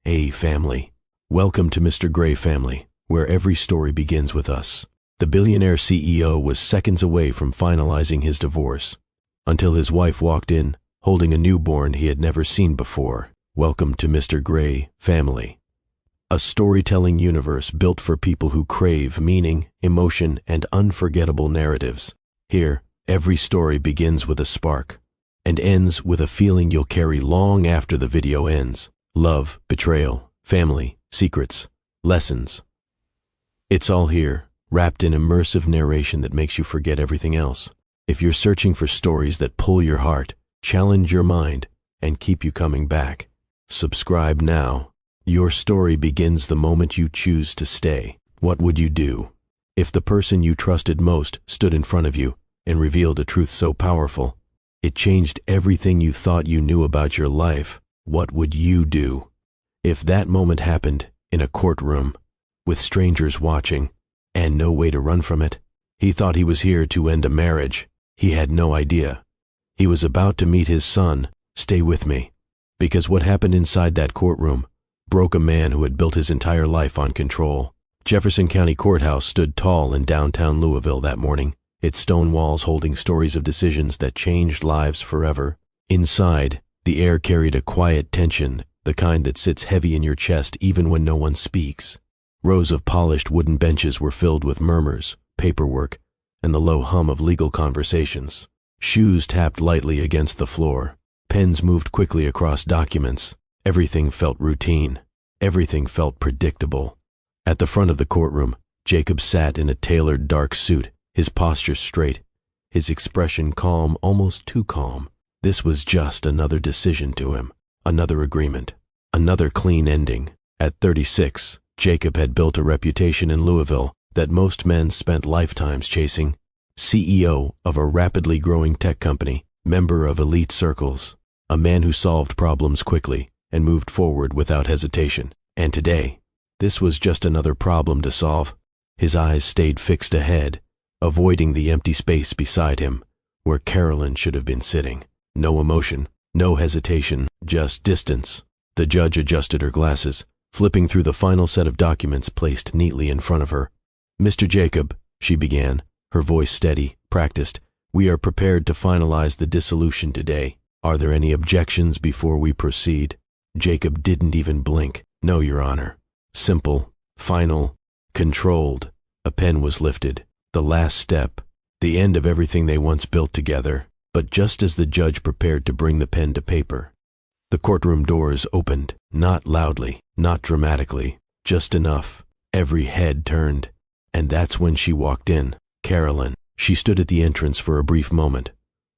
Hey family, welcome to Mr. Gray Family, where every story begins with us. The billionaire CEO was seconds away from finalizing his divorce, until his wife walked in, holding a newborn he had never seen before. Welcome to Mr. Gray Family, a storytelling universe built for people who crave meaning, emotion, and unforgettable narratives. Here, every story begins with a spark, and ends with a feeling you'll carry long after the video ends. Love, betrayal, family, secrets, lessons. It's all here, wrapped in immersive narration that makes you forget everything else. If you're searching for stories that pull your heart, challenge your mind, and keep you coming back, subscribe now. Your story begins the moment you choose to stay. What would you do if the person you trusted most stood in front of you and revealed a truth so powerful it changed everything you thought you knew about your life? What would you do? If that moment happened in a courtroom, with strangers watching, and no way to run from it? He thought he was here to end a marriage. He had no idea. He was about to meet his son. Stay with me, because what happened inside that courtroom broke a man who had built his entire life on control. Jefferson County Courthouse stood tall in downtown Louisville that morning, its stone walls holding stories of decisions that changed lives forever. Inside, the air carried a quiet tension, the kind that sits heavy in your chest even when no one speaks. Rows of polished wooden benches were filled with murmurs, paperwork, and the low hum of legal conversations. Shoes tapped lightly against the floor. Pens moved quickly across documents. Everything felt routine. Everything felt predictable. At the front of the courtroom, Jacob sat in a tailored dark suit, his posture straight, his expression calm, almost too calm. This was just another decision to him, another agreement, another clean ending. At 36, Jacob had built a reputation in Louisville that most men spent lifetimes chasing. CEO of a rapidly growing tech company, member of elite circles, a man who solved problems quickly and moved forward without hesitation. And today, this was just another problem to solve. His eyes stayed fixed ahead, avoiding the empty space beside him, where Carolyn should have been sitting. No emotion, no hesitation, just distance. The judge adjusted her glasses, flipping through the final set of documents placed neatly in front of her. Mr. Jacob, she began, her voice steady, practiced, we are prepared to finalize the dissolution today. Are there any objections before we proceed? Jacob didn't even blink. No, Your Honor. Simple, final, controlled. A pen was lifted. The last step, the end of everything they once built together. But just as the judge prepared to bring the pen to paper, the courtroom doors opened, not loudly, not dramatically, just enough. Every head turned, and that's when she walked in. Carolyn. She stood at the entrance for a brief moment,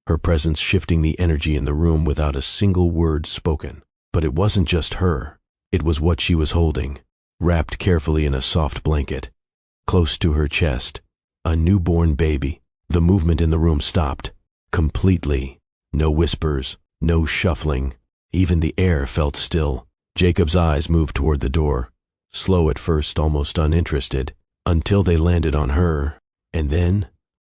her presence shifting the energy in the room without a single word spoken. But it wasn't just her. It was what she was holding, wrapped carefully in a soft blanket, close to her chest, a newborn baby. The movement in the room stopped. Completely. No whispers, no shuffling. Even the air felt still. Jacob's eyes moved toward the door, slow at first, almost uninterested, until they landed on her, and then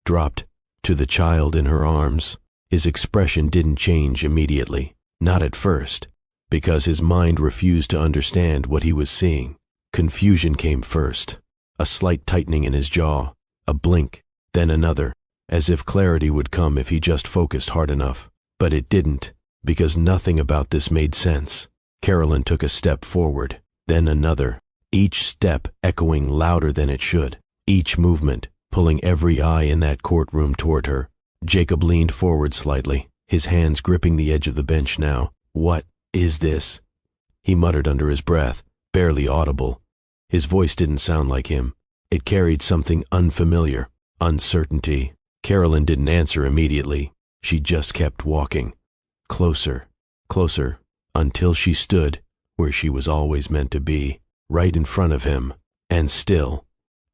dropped to the child in her arms. His expression didn't change immediately, not at first, because his mind refused to understand what he was seeing. Confusion came first, a slight tightening in his jaw, a blink, then another, as if clarity would come if he just focused hard enough. But it didn't, because nothing about this made sense. Carolyn took a step forward, then another, each step echoing louder than it should, each movement pulling every eye in that courtroom toward her. Jacob leaned forward slightly, his hands gripping the edge of the bench now. What is this? He muttered under his breath, barely audible. His voice didn't sound like him. It carried something unfamiliar, uncertainty. Carolyn didn't answer immediately. She just kept walking. Closer, closer, until she stood where she was always meant to be, right in front of him. And still,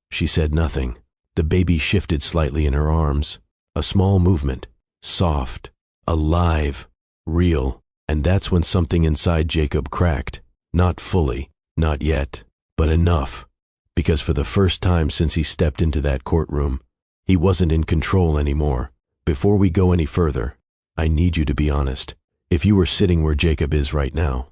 she said nothing. The baby shifted slightly in her arms, a small movement, soft, alive, real. And that's when something inside Jacob cracked. Not fully, not yet, but enough. Because for the first time since he stepped into that courtroom, he wasn't in control anymore. Before we go any further, I need you to be honest. If you were sitting where Jacob is right now,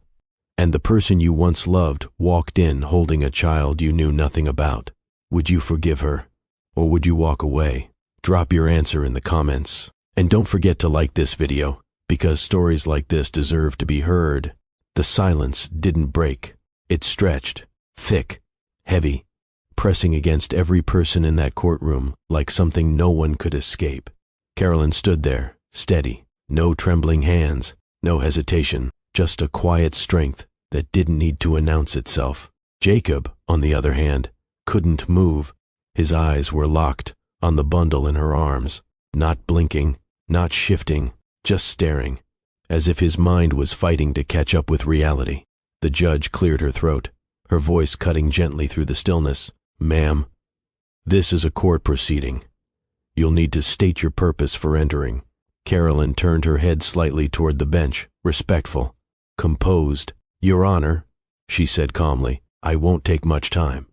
and the person you once loved walked in holding a child you knew nothing about, would you forgive her, or would you walk away? Drop your answer in the comments. And don't forget to like this video, because stories like this deserve to be heard. The silence didn't break. It stretched, thick, heavy, pressing against every person in that courtroom like something no one could escape. Carolyn stood there, steady, no trembling hands, no hesitation, just a quiet strength that didn't need to announce itself. Jacob, on the other hand, couldn't move. His eyes were locked on the bundle in her arms, not blinking, not shifting, just staring, as if his mind was fighting to catch up with reality. The judge cleared her throat, her voice cutting gently through the stillness. "Ma'am, this is a court proceeding. You'll need to state your purpose for entering." Carolyn turned her head slightly toward the bench, respectful, composed. "Your Honor," she said calmly, "I won't take much time."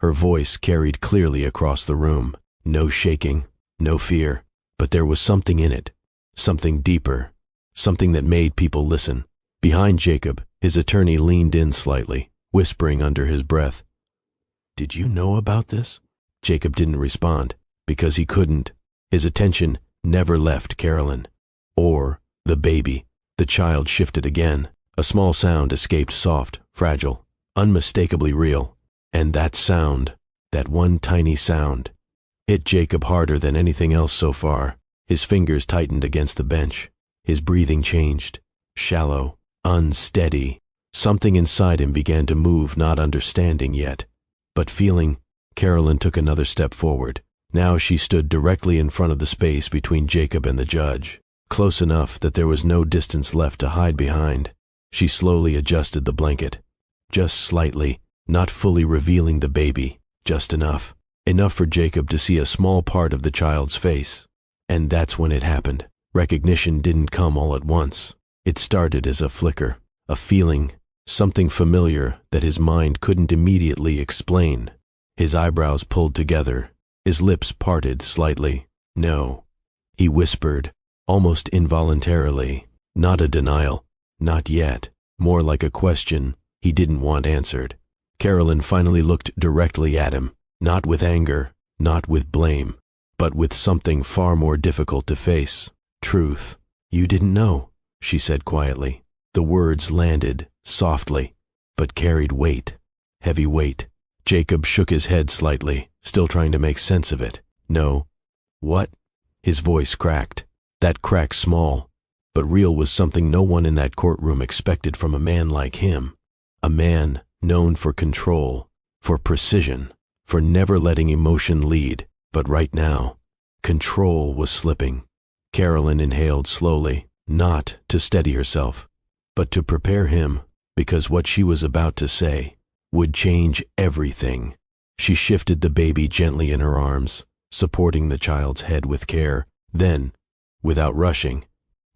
Her voice carried clearly across the room. No shaking, no fear, but there was something in it, something deeper, something that made people listen. Behind Jacob, his attorney leaned in slightly, whispering under his breath, "Did you know about this?" Jacob didn't respond, because he couldn't. His attention never left Carolyn. Or the baby. The child shifted again. A small sound escaped, soft, fragile, unmistakably real. And that sound, that one tiny sound, hit Jacob harder than anything else so far. His fingers tightened against the bench. His breathing changed, shallow, unsteady. Something inside him began to move, not understanding yet, but feeling. Carolyn took another step forward. Now she stood directly in front of the space between Jacob and the judge, close enough that there was no distance left to hide behind. She slowly adjusted the blanket, just slightly, not fully revealing the baby, just enough. Enough for Jacob to see a small part of the child's face. And that's when it happened. Recognition didn't come all at once. It started as a flicker, a feeling, something familiar that his mind couldn't immediately explain. His eyebrows pulled together, his lips parted slightly. "No," he whispered, almost involuntarily. Not a denial, not yet, more like a question he didn't want answered. Carolyn finally looked directly at him. Not with anger, not with blame, but with something far more difficult to face. "Truth. You didn't know," she said quietly. The words landed softly, but carried weight, heavy weight. Jacob shook his head slightly, still trying to make sense of it. "No." "What?" His voice cracked. That crack small, but real, was something no one in that courtroom expected from a man like him. A man known for control, for precision, for never letting emotion lead. But right now, control was slipping. Carolyn inhaled slowly, not to steady herself, but to prepare him, because what she was about to say would change everything. She shifted the baby gently in her arms, supporting the child's head with care. Then, without rushing,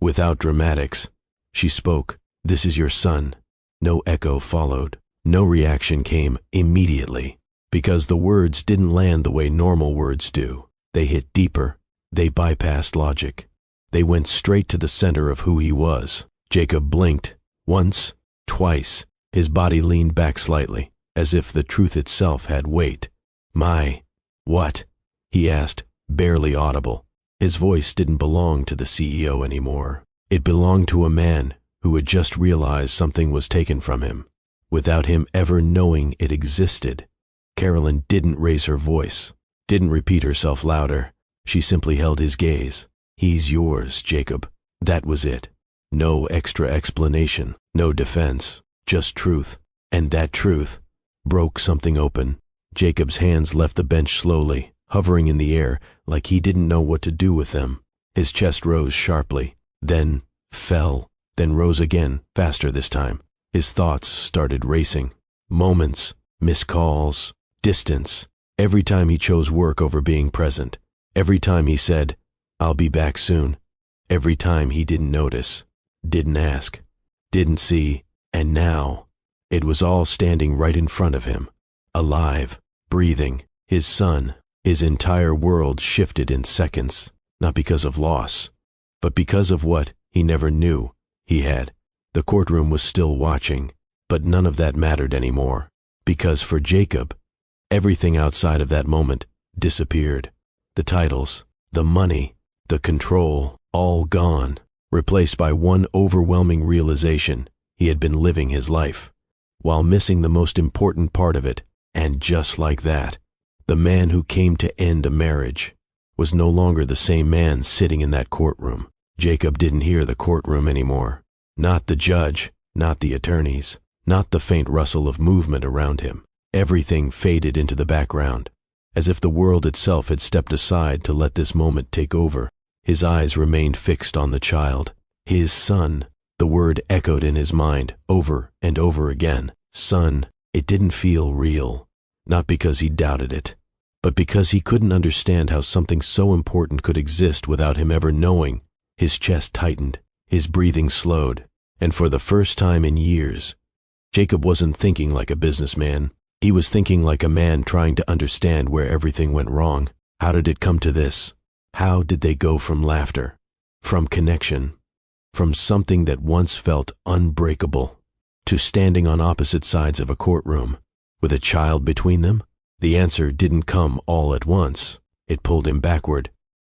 without dramatics, she spoke. "This is your son." No echo followed. No reaction came immediately, because the words didn't land the way normal words do. They hit deeper. They bypassed logic. They went straight to the center of who he was. Jacob blinked. Once, twice. His body leaned back slightly, as if the truth itself had weight. "My, what?" he asked, barely audible. His voice didn't belong to the CEO anymore. It belonged to a man who had just realized something was taken from him, without him ever knowing it existed. Carolyn didn't raise her voice, didn't repeat herself louder. She simply held his gaze. "He's yours, Jacob." That was it. No extra explanation, no defense, just truth. And that truth broke something open. Jacob's hands left the bench slowly, hovering in the air like he didn't know what to do with them. His chest rose sharply, then fell, then rose again, faster this time. His thoughts started racing. Moments, missed calls, distance. Every time he chose work over being present. Every time he said, "I'll be back soon." Every time he didn't notice, didn't ask, didn't see. And now, it was all standing right in front of him. Alive, breathing, his son. His entire world shifted in seconds, not because of loss, but because of what he never knew he had. The courtroom was still watching, But none of that mattered anymore, because for Jacob, everything outside of that moment disappeared. The titles, the money, the control, all gone, replaced by one overwhelming realization: he had been living his life, while missing the most important part of it. And just like that, the man who came to end a marriage was no longer the same man sitting in that courtroom. Jacob didn't hear the courtroom anymore. Not the judge, not the attorneys, not the faint rustle of movement around him. Everything faded into the background, as if the world itself had stepped aside to let this moment take over. His eyes remained fixed on the child. His son. The word echoed in his mind over and over again. Son. It didn't feel real, not because he doubted it, but because he couldn't understand how something so important could exist without him ever knowing. His chest tightened, his breathing slowed, and for the first time in years, Jacob wasn't thinking like a businessman. He was thinking like a man trying to understand where everything went wrong. How did it come to this? How did they go from laughter, from connection, from something that once felt unbreakable, to standing on opposite sides of a courtroom, with a child between them? The answer didn't come all at once. It pulled him backward,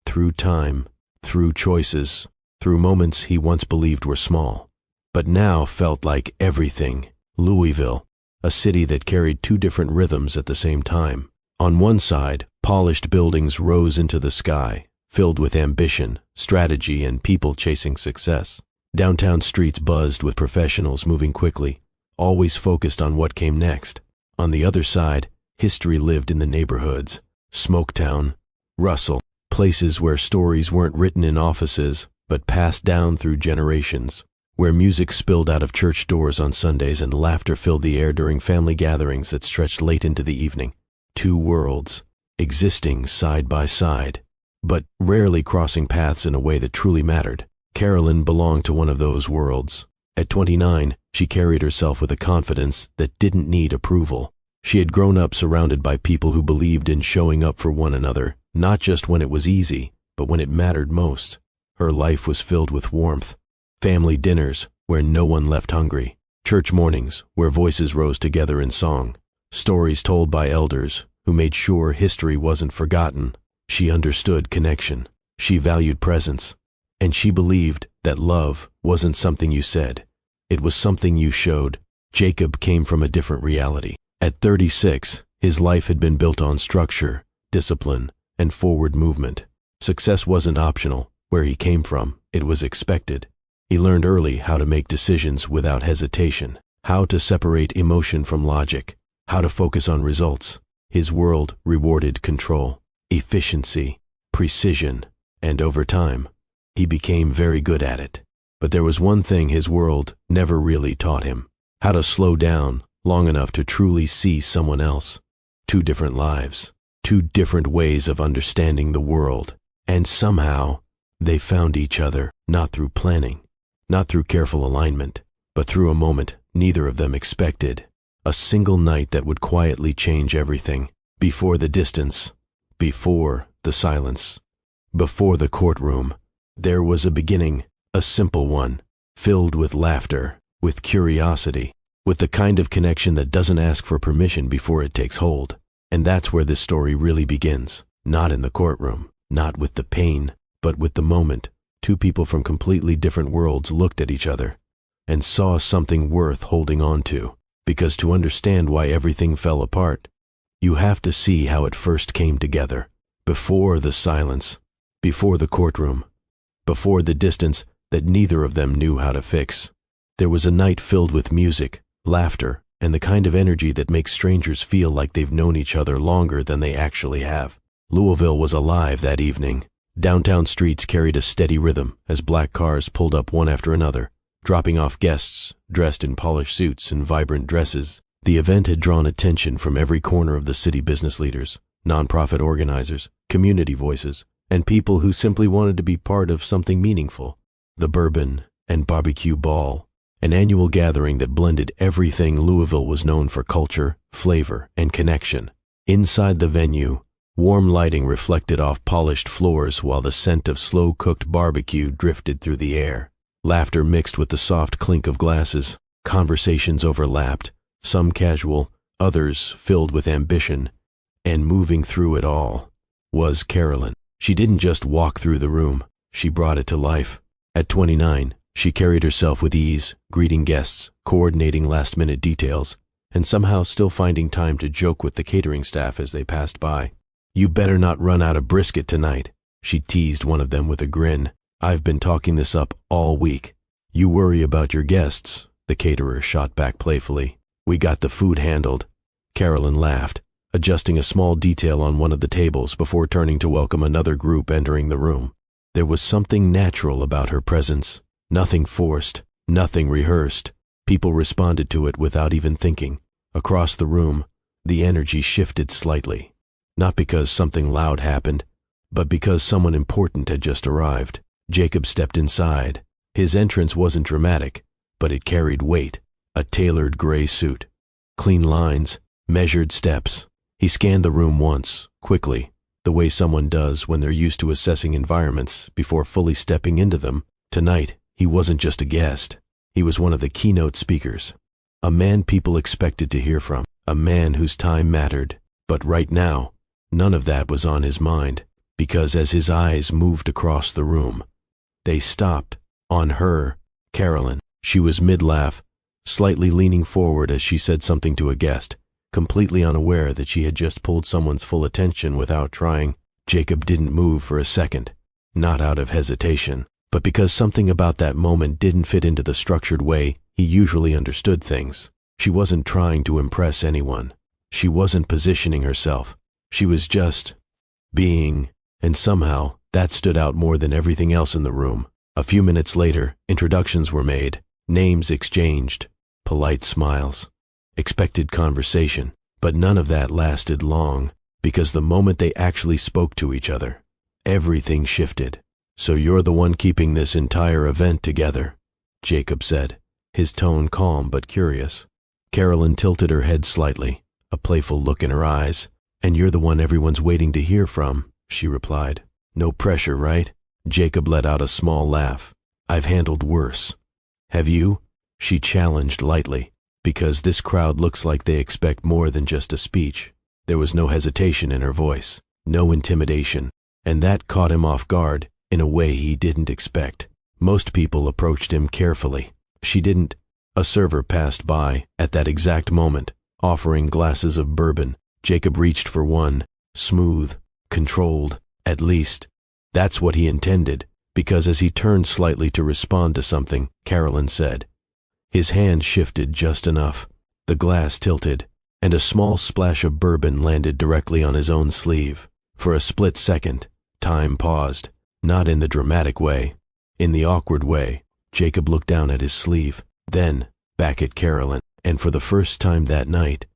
through time, through choices, through moments he once believed were small, but now felt like everything. Louisville, a city that carried two different rhythms at the same time. On one side, polished buildings rose into the sky, filled with ambition, strategy, and people chasing success. Downtown streets buzzed with professionals moving quickly, always focused on what came next. On the other side, history lived in the neighborhoods. Smoketown, Russell, places where stories weren't written in offices, but passed down through generations, where music spilled out of church doors on Sundays and laughter filled the air during family gatherings that stretched late into the evening. Two worlds, existing side by side, but rarely crossing paths in a way that truly mattered. Carolyn belonged to one of those worlds. At 29, she carried herself with a confidence that didn't need approval. She had grown up surrounded by people who believed in showing up for one another, not just when it was easy, but when it mattered most. Her life was filled with warmth. Family dinners where no one left hungry. Church mornings where voices rose together in song. Stories told by elders who made sure history wasn't forgotten. She understood connection. She valued presence. And she believed that love wasn't something you said. It was something you showed. Jacob came from a different reality. At 36, his life had been built on structure, discipline, and forward movement. Success wasn't optional. Where he came from, it was expected. He learned early how to make decisions without hesitation, how to separate emotion from logic, how to focus on results. His world rewarded control, efficiency, precision, and over time, he became very good at it. But there was one thing his world never really taught him: how to slow down long enough to truly see someone else. Two different lives, two different ways of understanding the world, and somehow they found each other, not through planning, not through careful alignment, but through a moment neither of them expected. A single night that would quietly change everything. Before the distance, before the silence, before the courtroom, there was a beginning, a simple one, filled with laughter, with curiosity, with the kind of connection that doesn't ask for permission before it takes hold. And that's where this story really begins. Not in the courtroom, not with the pain, but with the moment. Two people from completely different worlds looked at each other and saw something worth holding on to. Because to understand why everything fell apart, you have to see how it first came together. Before the silence, before the courtroom, before the distance that neither of them knew how to fix. There was a night filled with music, laughter, and the kind of energy that makes strangers feel like they've known each other longer than they actually have. Louisville was alive that evening. Downtown streets carried a steady rhythm as black cars pulled up one after another, dropping off guests dressed in polished suits and vibrant dresses. The event had drawn attention from every corner of the city: business leaders, nonprofit organizers, community voices, and people who simply wanted to be part of something meaningful. The Bourbon and Barbecue Ball, an annual gathering that blended everything Louisville was known for: culture, flavor, and connection. Inside the venue, warm lighting reflected off polished floors while the scent of slow-cooked barbecue drifted through the air. Laughter mixed with the soft clink of glasses. Conversations overlapped, some casual, others filled with ambition, and moving through it all was Carolyn. She didn't just walk through the room, she brought it to life. At 29, she carried herself with ease, greeting guests, coordinating last-minute details, and somehow still finding time to joke with the catering staff as they passed by. "You better not run out of brisket tonight," she teased one of them with a grin. "I've been talking this up all week." "You worry about your guests," the caterer shot back playfully. "We got the food handled." Carolyn laughed, adjusting a small detail on one of the tables before turning to welcome another group entering the room. There was something natural about her presence, nothing forced, nothing rehearsed. People responded to it without even thinking. Across the room, the energy shifted slightly, not because something loud happened, but because someone important had just arrived. Jacob stepped inside. His entrance wasn't dramatic, but it carried weight. A tailored gray suit, clean lines, measured steps. He scanned the room once, quickly, the way someone does when they're used to assessing environments before fully stepping into them. Tonight, he wasn't just a guest. He was one of the keynote speakers. A man people expected to hear from. A man whose time mattered. But right now, none of that was on his mind, because as his eyes moved across the room, they stopped on her, Carolyn. She was mid-laugh, slightly leaning forward as she said something to a guest, completely unaware that she had just pulled someone's full attention without trying. Jacob didn't move for a second, not out of hesitation, but because something about that moment didn't fit into the structured way he usually understood things. She wasn't trying to impress anyone. She wasn't positioning herself. She was just being, and somehow that stood out more than everything else in the room. A few minutes later, introductions were made, names exchanged, polite smiles, expected conversation, but none of that lasted long, because the moment they actually spoke to each other, everything shifted. "So you're the one keeping this entire event together," Jacob said, his tone calm but curious. Carolyn tilted her head slightly, a playful look in her eyes. "And you're the one everyone's waiting to hear from," she replied. "No pressure, right?" Jacob let out a small laugh. "I've handled worse." "Have you?" she challenged lightly, because this crowd looks like they expect more than just a speech. There was no hesitation in her voice, no intimidation, and that caught him off guard in a way he didn't expect. Most people approached him carefully. She didn't. A server passed by at that exact moment, offering glasses of bourbon. Jacob reached for one, smooth, controlled, at least. That's what he intended, because as he turned slightly to respond to something Carolyn said, his hand shifted just enough. The glass tilted, and a small splash of bourbon landed directly on his own sleeve. For a split second, time paused, not in the dramatic way, in the awkward way. Jacob looked down at his sleeve, then back at Carolyn, and for the first time that night,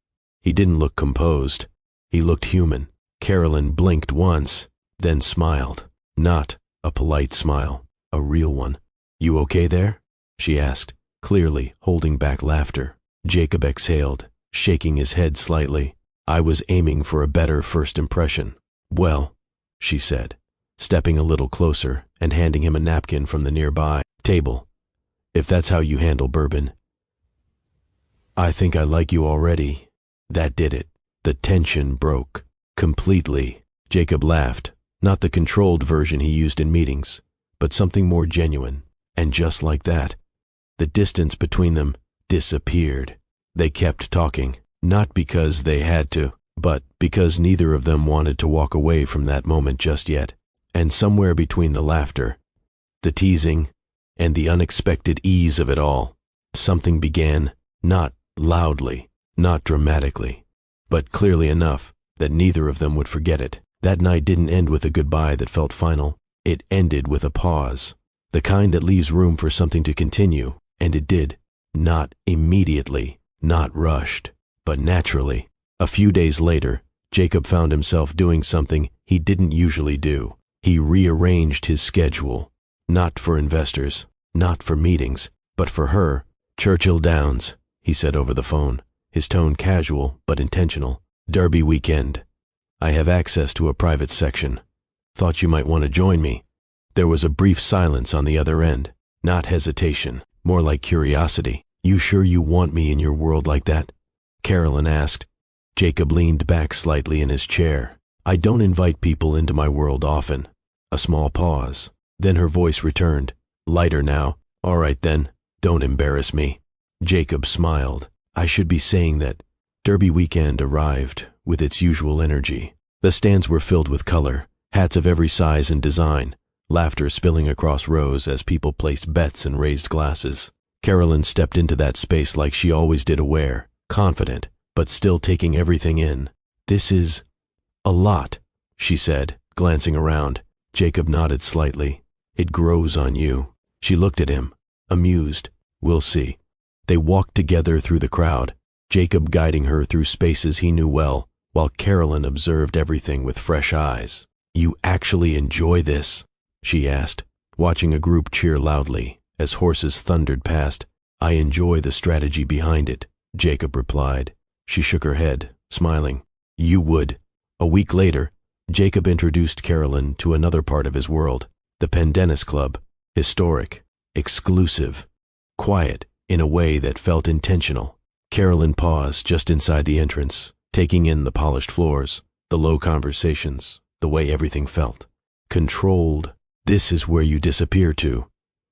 he didn't look composed. He looked human. Carolyn blinked once, then smiled. Not a polite smile, a real one. "You okay there?" she asked, clearly holding back laughter. Jacob exhaled, shaking his head slightly. "I was aiming for a better first impression." "Well," she said, stepping a little closer and handing him a napkin from the nearby table. "If that's how you handle bourbon, I think I like you already." That did it. The tension broke. Completely. Jacob laughed, not the controlled version he used in meetings, but something more genuine. And just like that, the distance between them disappeared. They kept talking, not because they had to, but because neither of them wanted to walk away from that moment just yet. And somewhere between the laughter, the teasing, and the unexpected ease of it all, something began, not loudly, not dramatically, but clearly enough that neither of them would forget it. That night didn't end with a goodbye that felt final. It ended with a pause, the kind that leaves room for something to continue, and it did. Not immediately, not rushed, but naturally. A few days later, Jacob found himself doing something he didn't usually do. He rearranged his schedule, not for investors, not for meetings, but for her. "Churchill Downs," he said over the phone, his tone casual but intentional. "Derby weekend. I have access to a private section. Thought you might want to join me." There was a brief silence on the other end, not hesitation, more like curiosity. You sure you want me in your world like that? Carolyn asked. Jacob leaned back slightly in his chair. I don't invite people into my world often. A small pause. Then her voice returned, lighter now. All right then, don't embarrass me. Jacob smiled. I should be saying that Derby weekend arrived with its usual energy. The stands were filled with color, hats of every size and design, laughter spilling across rows as people placed bets and raised glasses. Carolyn stepped into that space like she always did, aware, confident, but still taking everything in. This is a lot, she said, glancing around. Jacob nodded slightly. It grows on you. She looked at him, amused. We'll see. They walked together through the crowd, Jacob guiding her through spaces he knew well, while Carolyn observed everything with fresh eyes. You actually enjoy this? She asked, watching a group cheer loudly as horses thundered past. I enjoy the strategy behind it, Jacob replied. She shook her head, smiling. You would. A week later, Jacob introduced Carolyn to another part of his world, the Pendennis Club. Historic, exclusive, quiet in a way that felt intentional. Carolyn paused just inside the entrance, taking in the polished floors, the low conversations, the way everything felt. Controlled. This is where you disappear to,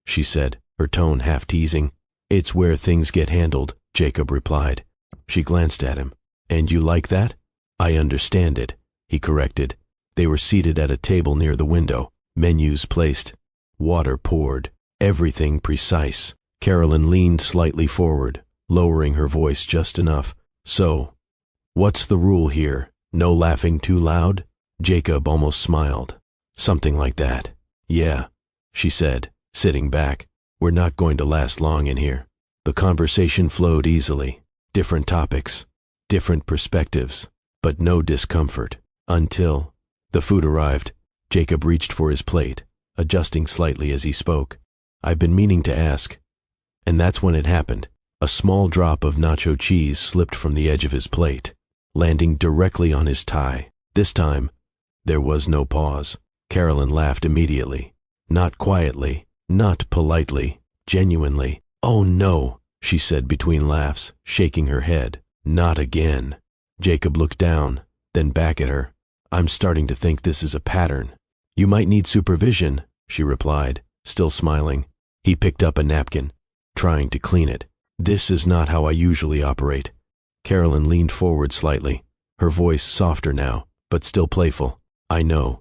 she said, her tone half teasing. It's where things get handled, Jacob replied. She glanced at him. And you like that? I understand it, he corrected. They were seated at a table near the window, menus placed, water poured, everything precise. Carolyn leaned slightly forward, lowering her voice just enough. So, what's the rule here? No laughing too loud? Jacob almost smiled. Something like that. Yeah, she said, sitting back. We're not going to last long in here. The conversation flowed easily. Different topics, different perspectives, but no discomfort. Until the food arrived. Jacob reached for his plate, adjusting slightly as he spoke. I've been meaning to ask. And that's when it happened. A small drop of nacho cheese slipped from the edge of his plate, landing directly on his tie. This time, there was no pause. Carolyn laughed immediately. Not quietly, not politely, genuinely. Oh no, she said between laughs, shaking her head. Not again. Jacob looked down, then back at her. I'm starting to think this is a pattern. You might need supervision, she replied, still smiling. He picked up a napkin, trying to clean it. This is not how I usually operate. Carolyn leaned forward slightly, her voice softer now, but still playful. I know.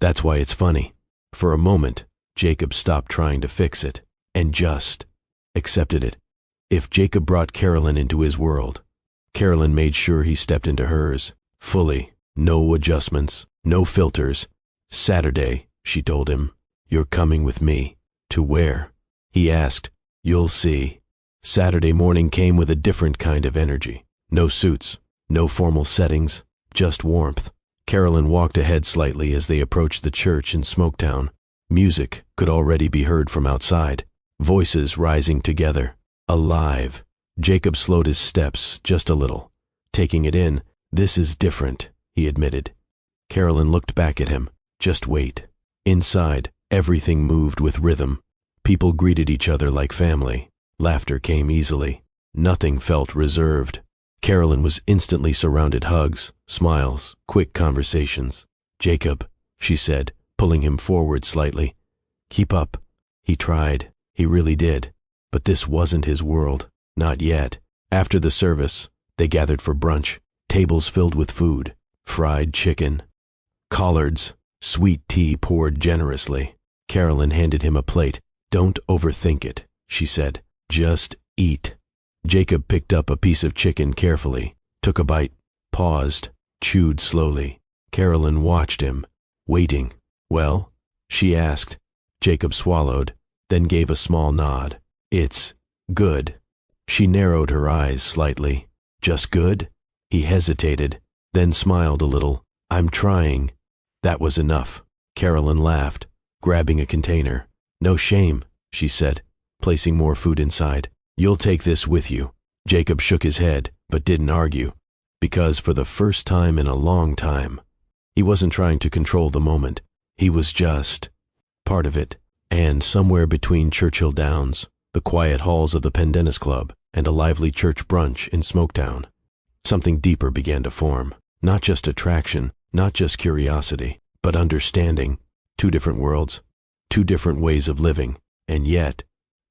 That's why it's funny. For a moment, Jacob stopped trying to fix it, and just accepted it. If Jacob brought Carolyn into his world, Carolyn made sure he stepped into hers, fully, no adjustments, no filters. Saturday, she told him, you're coming with me. To where? He asked. You'll see. Saturday morning came with a different kind of energy. No suits, no formal settings, just warmth. Carolyn walked ahead slightly as they approached the church in Smoketown. Music could already be heard from outside, voices rising together. Alive. Jacob slowed his steps just a little, taking it in. This is different, he admitted. Carolyn looked back at him. Just wait. Inside, everything moved with rhythm. People greeted each other like family. Laughter came easily. Nothing felt reserved. Carolyn was instantly surrounded hugs, smiles, quick conversations. Jacob, she said, pulling him forward slightly. Keep up. He tried. He really did. But this wasn't his world. Not yet. After the service, they gathered for brunch. Tables filled with food. Fried chicken, collards, sweet tea poured generously. Carolyn handed him a plate. Don't overthink it, she said. Just eat. Jacob picked up a piece of chicken carefully, took a bite, paused, chewed slowly. Carolyn watched him, waiting. Well? She asked. Jacob swallowed, then gave a small nod. It's good. She narrowed her eyes slightly. Just good? He hesitated, then smiled a little. I'm trying. That was enough. Carolyn laughed, grabbing a container. No shame, she said, placing more food inside. You'll take this with you. Jacob shook his head, but didn't argue, because for the first time in a long time, he wasn't trying to control the moment. He was just part of it. And somewhere between Churchill Downs, the quiet halls of the Pendennis Club, and a lively church brunch in Smoketown. Something deeper began to form. Not just attraction, not just curiosity, but understanding. Two different worlds, two different ways of living, and yet,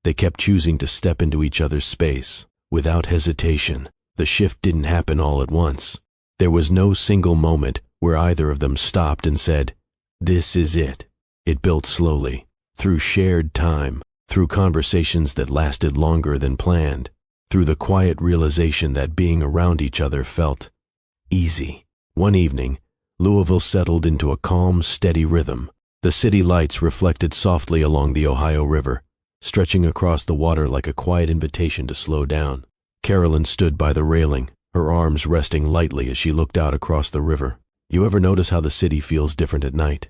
they kept choosing to step into each other's space, without hesitation. The shift didn't happen all at once. There was no single moment where either of them stopped and said, "This is it." It built slowly, through shared time, through conversations that lasted longer than planned, through the quiet realization that being around each other felt easy. One evening, Louisville settled into a calm, steady rhythm. The city lights reflected softly along the Ohio River, stretching across the water like a quiet invitation to slow down. Carolyn stood by the railing, her arms resting lightly as she looked out across the river. "You ever notice how the city feels different at night?"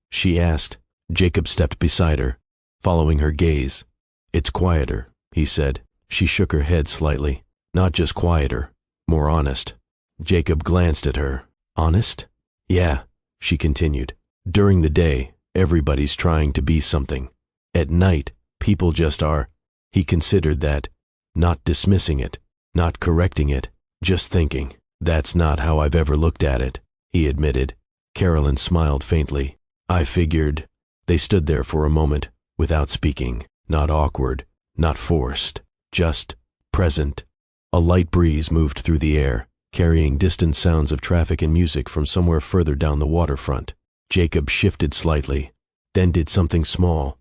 she asked. Jacob stepped beside her, following her gaze. "It's quieter," he said. She shook her head slightly. "Not just quieter, more honest." Jacob glanced at her. "Honest?" "Yeah," she continued. "During the day, everybody's trying to be something. At night, people just are." He considered that, not dismissing it, not correcting it, just thinking. "That's not how I've ever looked at it," he admitted. Carolyn smiled faintly. "I figured." They stood there for a moment, without speaking, not awkward, not forced, just present. A light breeze moved through the air, carrying distant sounds of traffic and music from somewhere further down the waterfront. Jacob shifted slightly, then did something small,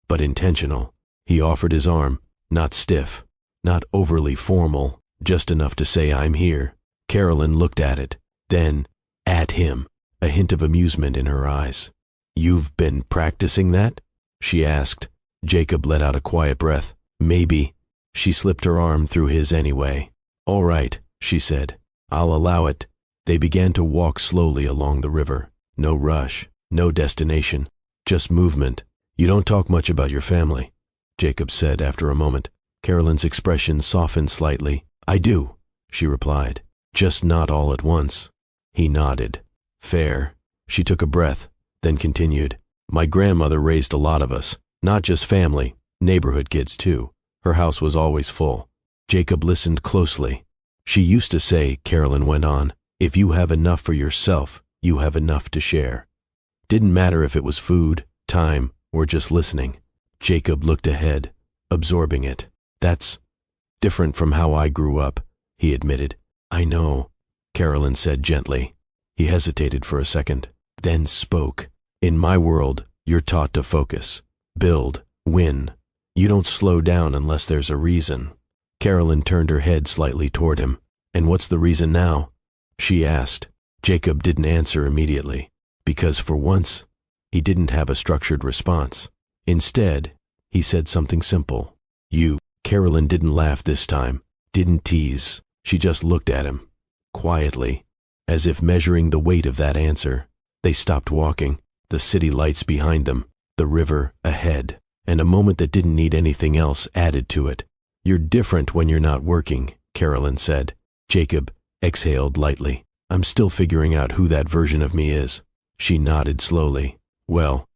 but intentional. He offered his arm, not stiff, not overly formal, just enough to say, "I'm here." Carolyn looked at it, then at him, a hint of amusement in her eyes. "You've been practicing that?" she asked. Jacob let out a quiet breath. "Maybe." She slipped her arm through his anyway. "All right," she said. "I'll allow it." They began to walk slowly along the river. No rush, no destination, just movement. "You don't talk much about your family," Jacob said after a moment. Carolyn's expression softened slightly. "I do," she replied. "Just not all at once." He nodded. "Fair." She took a breath, then continued. "My grandmother raised a lot of us, not just family, neighborhood kids too. Her house was always full." Jacob listened closely. "She used to say," Carolyn went on, "if you have enough for yourself, you have enough to share." Didn't matter if it was food, time, or just listening. Jacob looked ahead, absorbing it. "That's different from how I grew up," he admitted. "I know," Carolyn said gently. He hesitated for a second, then spoke. "In my world, you're taught to focus, build, win. You don't slow down unless there's a reason." Carolyn turned her head slightly toward him. "And what's the reason now?" she asked. Jacob didn't answer immediately, because for once, he didn't have a structured response. Instead, he said something simple. "You." Carolyn didn't laugh this time, didn't tease. She just looked at him, quietly, as if measuring the weight of that answer. They stopped walking, the city lights behind them, the river ahead, and a moment that didn't need anything else added to it. "You're different when you're not working," Carolyn said. Jacob exhaled lightly. "I'm still figuring out who that version of me is." She nodded slowly. "Well,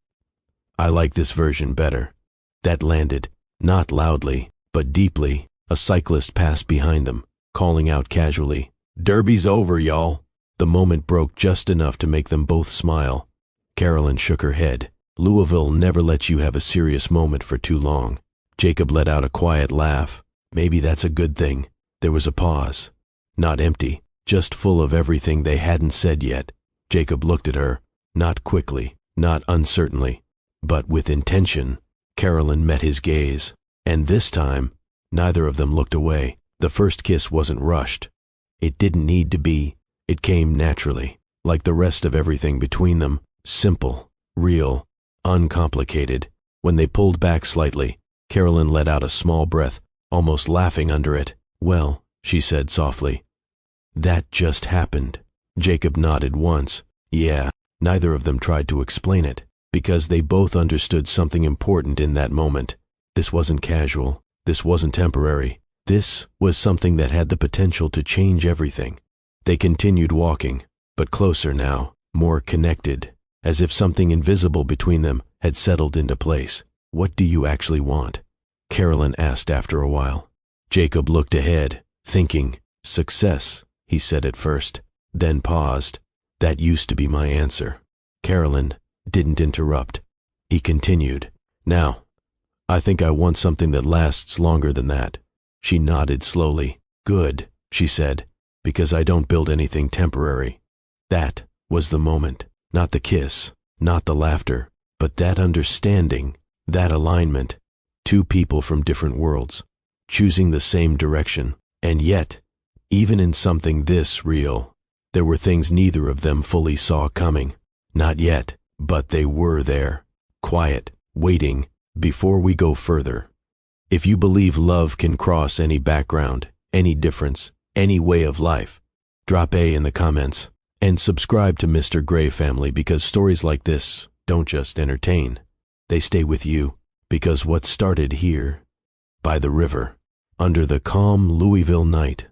I like this version better." That landed, not loudly, but deeply. A cyclist passed behind them, calling out casually, "Derby's over, y'all." The moment broke just enough to make them both smile. Carolyn shook her head. "Louisville never lets you have a serious moment for too long." Jacob let out a quiet laugh. "Maybe that's a good thing." There was a pause. Not empty, just full of everything they hadn't said yet. Jacob looked at her, not quickly, not uncertainly, but with intention. Carolyn met his gaze, and this time, neither of them looked away. The first kiss wasn't rushed. It didn't need to be. It came naturally, like the rest of everything between them, simple, real, uncomplicated. When they pulled back slightly, Carolyn let out a small breath, almost laughing under it. "Well," she said softly, "that just happened." Jacob nodded once. "Yeah." Neither of them tried to explain it, because they both understood something important in that moment. This wasn't casual. This wasn't temporary. This was something that had the potential to change everything. They continued walking, but closer now, more connected, as if something invisible between them had settled into place. "What do you actually want?" Carolyn asked after a while. Jacob looked ahead, thinking, "Success," he said at first, then paused. "That used to be my answer." Carolyn didn't interrupt. He continued, "Now, I think I want something that lasts longer than that." She nodded slowly. "Good," she said, "because I don't build anything temporary." That was the moment. Not the kiss, not the laughter, but that understanding, that alignment. Two people from different worlds, choosing the same direction. And yet, even in something this real, there were things neither of them fully saw coming. Not yet, but they were there. Quiet, waiting. Before we go further, if you believe love can cross any background, any difference, any way of life, drop A in the comments and subscribe to Mr. Gray Family, because stories like this don't just entertain. They stay with you, because what started here, by the river, under the calm Louisville night,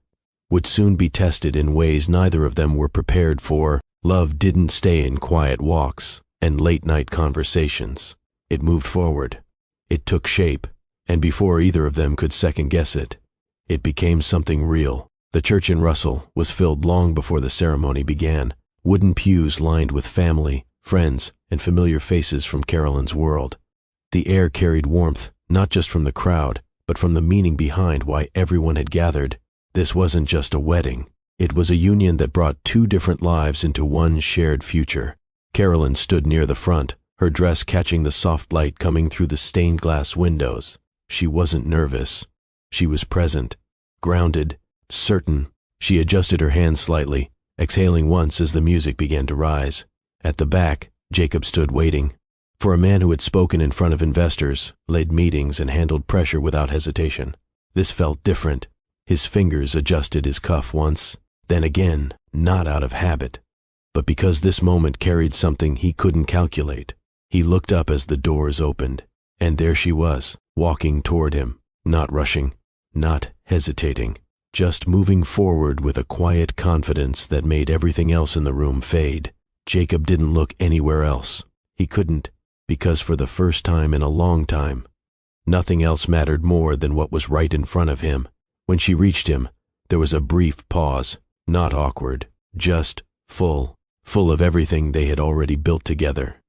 would soon be tested in ways neither of them were prepared for. Love didn't stay in quiet walks and late-night conversations. It moved forward. It took shape, and before either of them could second-guess it, it became something real. The church in Russell was filled long before the ceremony began. Wooden pews lined with family, friends, and familiar faces from Carolyn's world. The air carried warmth, not just from the crowd, but from the meaning behind why everyone had gathered. This wasn't just a wedding. It was a union that brought two different lives into one shared future. Carolyn stood near the front, her dress catching the soft light coming through the stained glass windows. She wasn't nervous. She was present, grounded, certain. She adjusted her hands slightly, exhaling once as the music began to rise. At the back, Jacob stood waiting. For a man who had spoken in front of investors, led meetings, and handled pressure without hesitation, this felt different. His fingers adjusted his cuff once, then again, not out of habit, but because this moment carried something he couldn't calculate. He looked up as the doors opened, and there she was, walking toward him, not rushing, not hesitating, just moving forward with a quiet confidence that made everything else in the room fade. Jacob didn't look anywhere else. He couldn't, because for the first time in a long time, nothing else mattered more than what was right in front of him. When she reached him, there was a brief pause, not awkward, just full of everything they had already built together,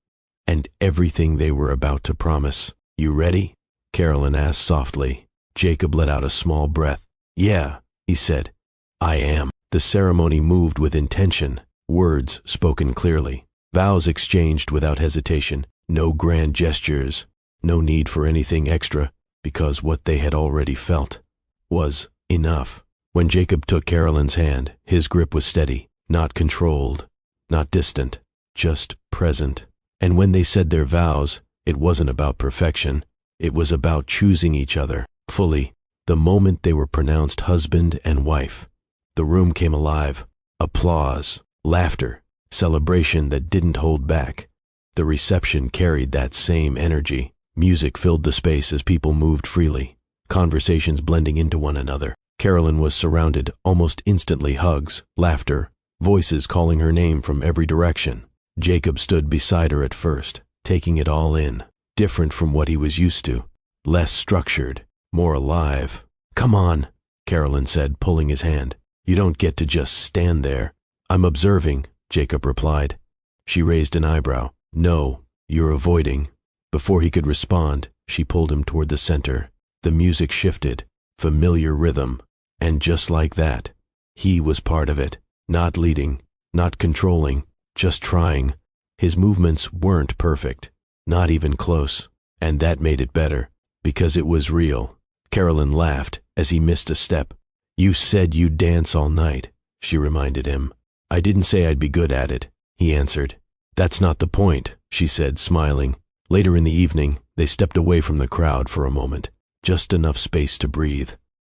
and everything they were about to promise. "You ready?" Carolyn asked softly. Jacob let out a small breath. "Yeah," he said. "I am." The ceremony moved with intention, words spoken clearly, vows exchanged without hesitation, no grand gestures, no need for anything extra, because what they had already felt was enough. When Jacob took Carolyn's hand, his grip was steady, not controlled, not distant, just present. And when they said their vows, it wasn't about perfection. It was about choosing each other fully. The moment they were pronounced husband and wife, the room came alive. Applause, laughter, celebration that didn't hold back. The reception carried that same energy. Music filled the space as people moved freely, conversations blending into one another. Carolyn was surrounded, almost instantly, hugs, laughter, voices calling her name from every direction. Jacob stood beside her at first, taking it all in, different from what he was used to, less structured, more alive. "Come on," Carolyn said, pulling his hand. "You don't get to just stand there." "I'm observing," Jacob replied. She raised an eyebrow. "No, you're avoiding." Before he could respond, she pulled him toward the center. The music shifted, familiar rhythm, and just like that, he was part of it, not leading, not controlling, just trying. His movements weren't perfect, not even close, and that made it better, because it was real. Carolyn laughed as he missed a step. "You said you'd dance all night," she reminded him. "I didn't say I'd be good at it," he answered. "That's not the point," she said, smiling. Later in the evening, they stepped away from the crowd for a moment, just enough space to breathe.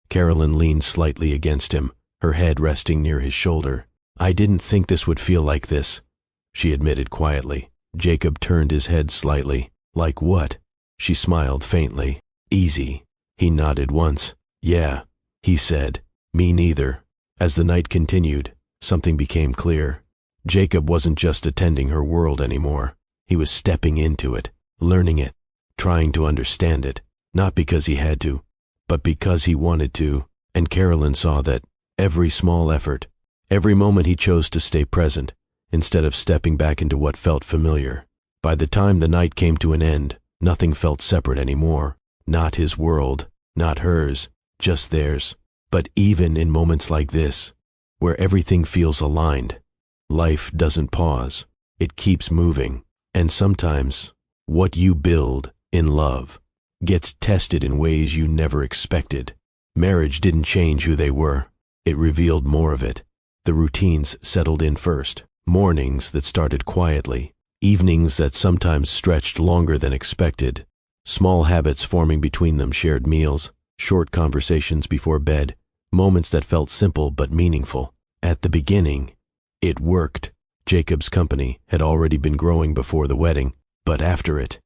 Carolyn leaned slightly against him, her head resting near his shoulder. "I didn't think this would feel like this," she admitted quietly. Jacob turned his head slightly. "Like what?" She smiled faintly. "Easy." He nodded once. "Yeah," he said. "Me neither." As the night continued, something became clear. Jacob wasn't just attending her world anymore. He was stepping into it, learning it, trying to understand it. not because he had to, but because he wanted to, and Carolyn saw that every small effort, every moment he chose to stay present, instead of stepping back into what felt familiar. By the time the night came to an end, nothing felt separate anymore. Not his world, not hers, just theirs. But even in moments like this, where everything feels aligned, life doesn't pause. It keeps moving. And sometimes, what you build in love gets tested in ways you never expected. Marriage didn't change who they were. It revealed more of it. The routines settled in first. Mornings that started quietly. Evenings that sometimes stretched longer than expected. Small habits forming between them, shared meals, short conversations before bed, moments that felt simple but meaningful. At the beginning, it worked. Jacob's company had already been growing before the wedding, but after it,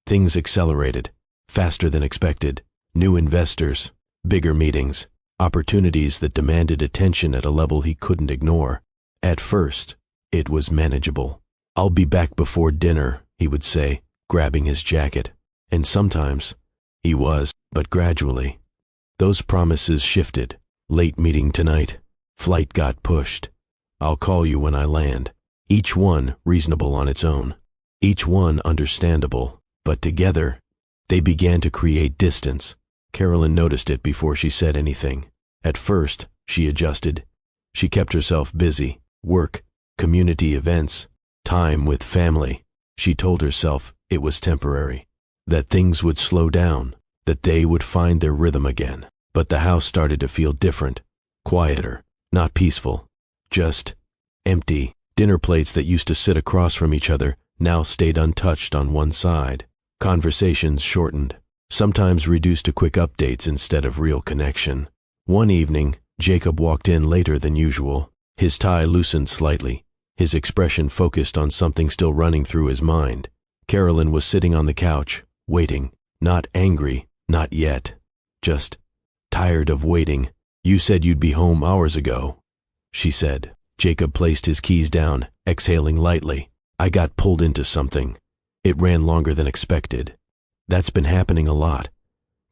things accelerated, faster than expected. New investors, bigger meetings, opportunities that demanded attention at a level he couldn't ignore. At first, it was manageable. "I'll be back before dinner," he would say, grabbing his jacket. And sometimes, he was, but gradually, those promises shifted. "Late meeting tonight. Flight got pushed. I'll call you when I land." Each one reasonable on its own. Each one understandable. But together, they began to create distance. Carolyn noticed it before she said anything. At first, she adjusted. She kept herself busy. Work, community events, time with family. She told herself it was temporary, that things would slow down, that they would find their rhythm again. But the house started to feel different, quieter, not peaceful, just empty. Dinner plates that used to sit across from each other now stayed untouched on one side. Conversations shortened, sometimes reduced to quick updates instead of real connection. One evening, Jacob walked in later than usual. His tie loosened slightly, his expression focused on something still running through his mind. Carolyn was sitting on the couch, waiting, not angry, not yet, just tired of waiting. "You said you'd be home hours ago," she said. Jacob placed his keys down, exhaling lightly. "I got pulled into something. It ran longer than expected." "That's been happening a lot,"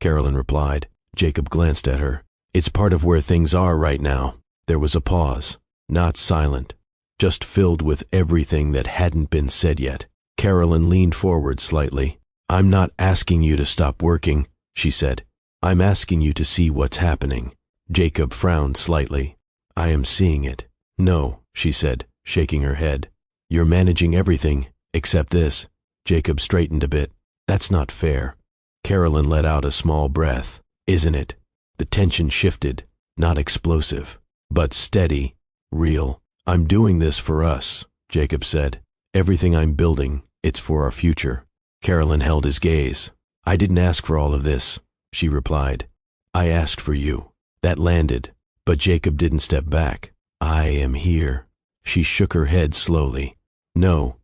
Carolyn replied. Jacob glanced at her. "It's part of where things are right now." There was a pause, not silent, just filled with everything that hadn't been said yet. Carolyn leaned forward slightly. "I'm not asking you to stop working," she said. "I'm asking you to see what's happening." Jacob frowned slightly. "I am seeing it." "No," she said, shaking her head. "You're managing everything, except this." Jacob straightened a bit. "That's not fair." Carolyn let out a small breath. "Isn't it?" The tension shifted, not explosive, but steady, real. "I'm doing this for us," Jacob said. "Everything I'm building, it's for our future." Carolyn held his gaze. "I didn't ask for all of this," she replied. "I asked for you." That landed, but Jacob didn't step back. "I am here." She shook her head slowly. "No,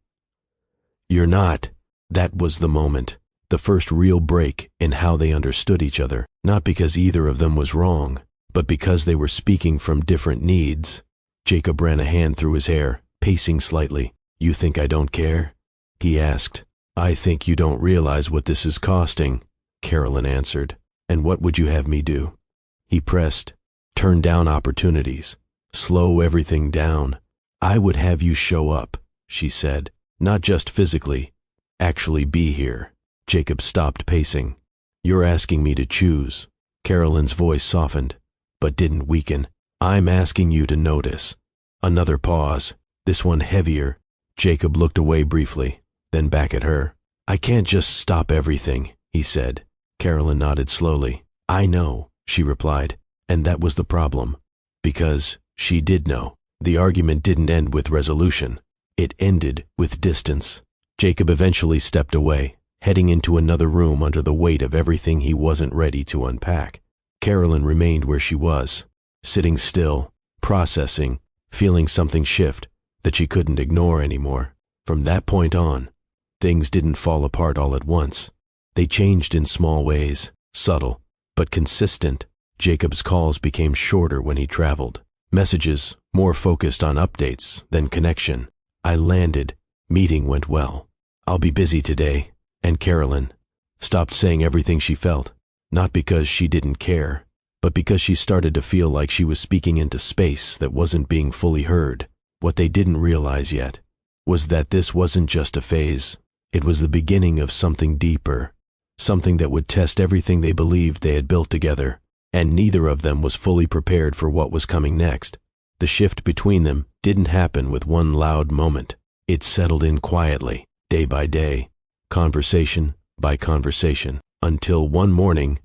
you're not." That was the moment, the first real break in how they understood each other, not because either of them was wrong, but because they were speaking from different needs. Jacob ran a hand through his hair, pacing slightly. "You think I don't care?" he asked. "I think you don't realize what this is costing," Carolyn answered. "And what would you have me do?" He pressed. "Turn down opportunities. Slow everything down." "I would have you show up," she said. "Not just physically. Actually be here." Jacob stopped pacing. "You're asking me to choose." Carolyn's voice softened, but didn't weaken. "I'm asking you to notice." Another pause, this one heavier. Jacob looked away briefly, then back at her. "I can't just stop everything," he said. Carolyn nodded slowly. "I know," she replied, and that was the problem. Because she did know. The argument didn't end with resolution. It ended with distance. Jacob eventually stepped away, heading into another room under the weight of everything he wasn't ready to unpack. Carolyn remained where she was, sitting still, processing, feeling something shift that she couldn't ignore anymore. From that point on, things didn't fall apart all at once. They changed in small ways, subtle, but consistent. Jacob's calls became shorter when he traveled. Messages more focused on updates than connection. "I landed. Meeting went well. I'll be busy today." And Carolyn, stopped saying everything she felt, not because she didn't care, but because she started to feel like she was speaking into space that wasn't being fully heard. What they didn't realize yet was that this wasn't just a phase. It was the beginning of something deeper, something that would test everything they believed they had built together, and neither of them was fully prepared for what was coming next. The shift between them didn't happen with one loud moment. It settled in quietly, day by day, conversation by conversation, until one morning,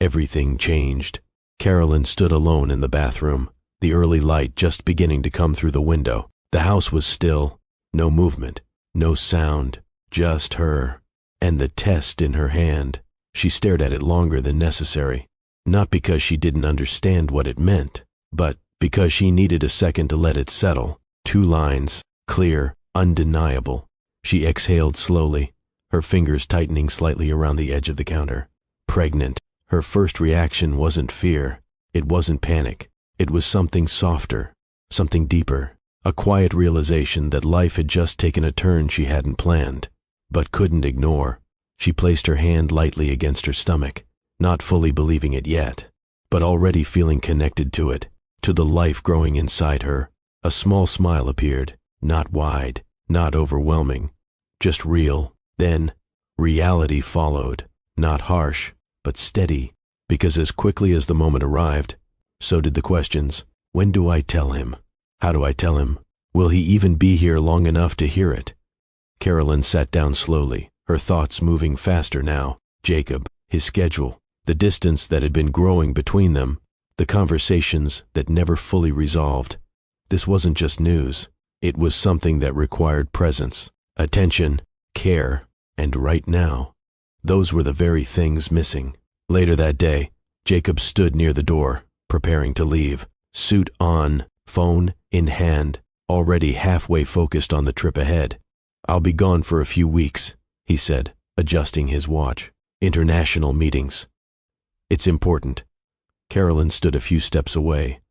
everything changed. Carolyn stood alone in the bathroom, the early light just beginning to come through the window. The house was still, no movement, no sound, just her, and the test in her hand. She stared at it longer than necessary, not because she didn't understand what it meant, but because she needed a second to let it settle. 2 lines, clear, undeniable. She exhaled slowly, her fingers tightening slightly around the edge of the counter. Pregnant. Her first reaction wasn't fear. It wasn't panic. It was something softer, something deeper, a quiet realization that life had just taken a turn she hadn't planned, but couldn't ignore. She placed her hand lightly against her stomach, not fully believing it yet, but already feeling connected to it, to the life growing inside her. A small smile appeared, not wide, not overwhelming, just real. Then, reality followed, not harsh, but steady, because as quickly as the moment arrived, so did the questions. When do I tell him? How do I tell him? Will he even be here long enough to hear it? Carolyn sat down slowly, her thoughts moving faster now. Jacob, his schedule, the distance that had been growing between them, the conversations that never fully resolved. This wasn't just news. It was something that required presence, attention, care, and right now, those were the very things missing. Later that day, Jacob stood near the door, preparing to leave, suit on, phone in hand, already halfway focused on the trip ahead. I'll be gone for a few weeks, he said, adjusting his watch. International meetings. It's important. Carolyn stood a few steps away,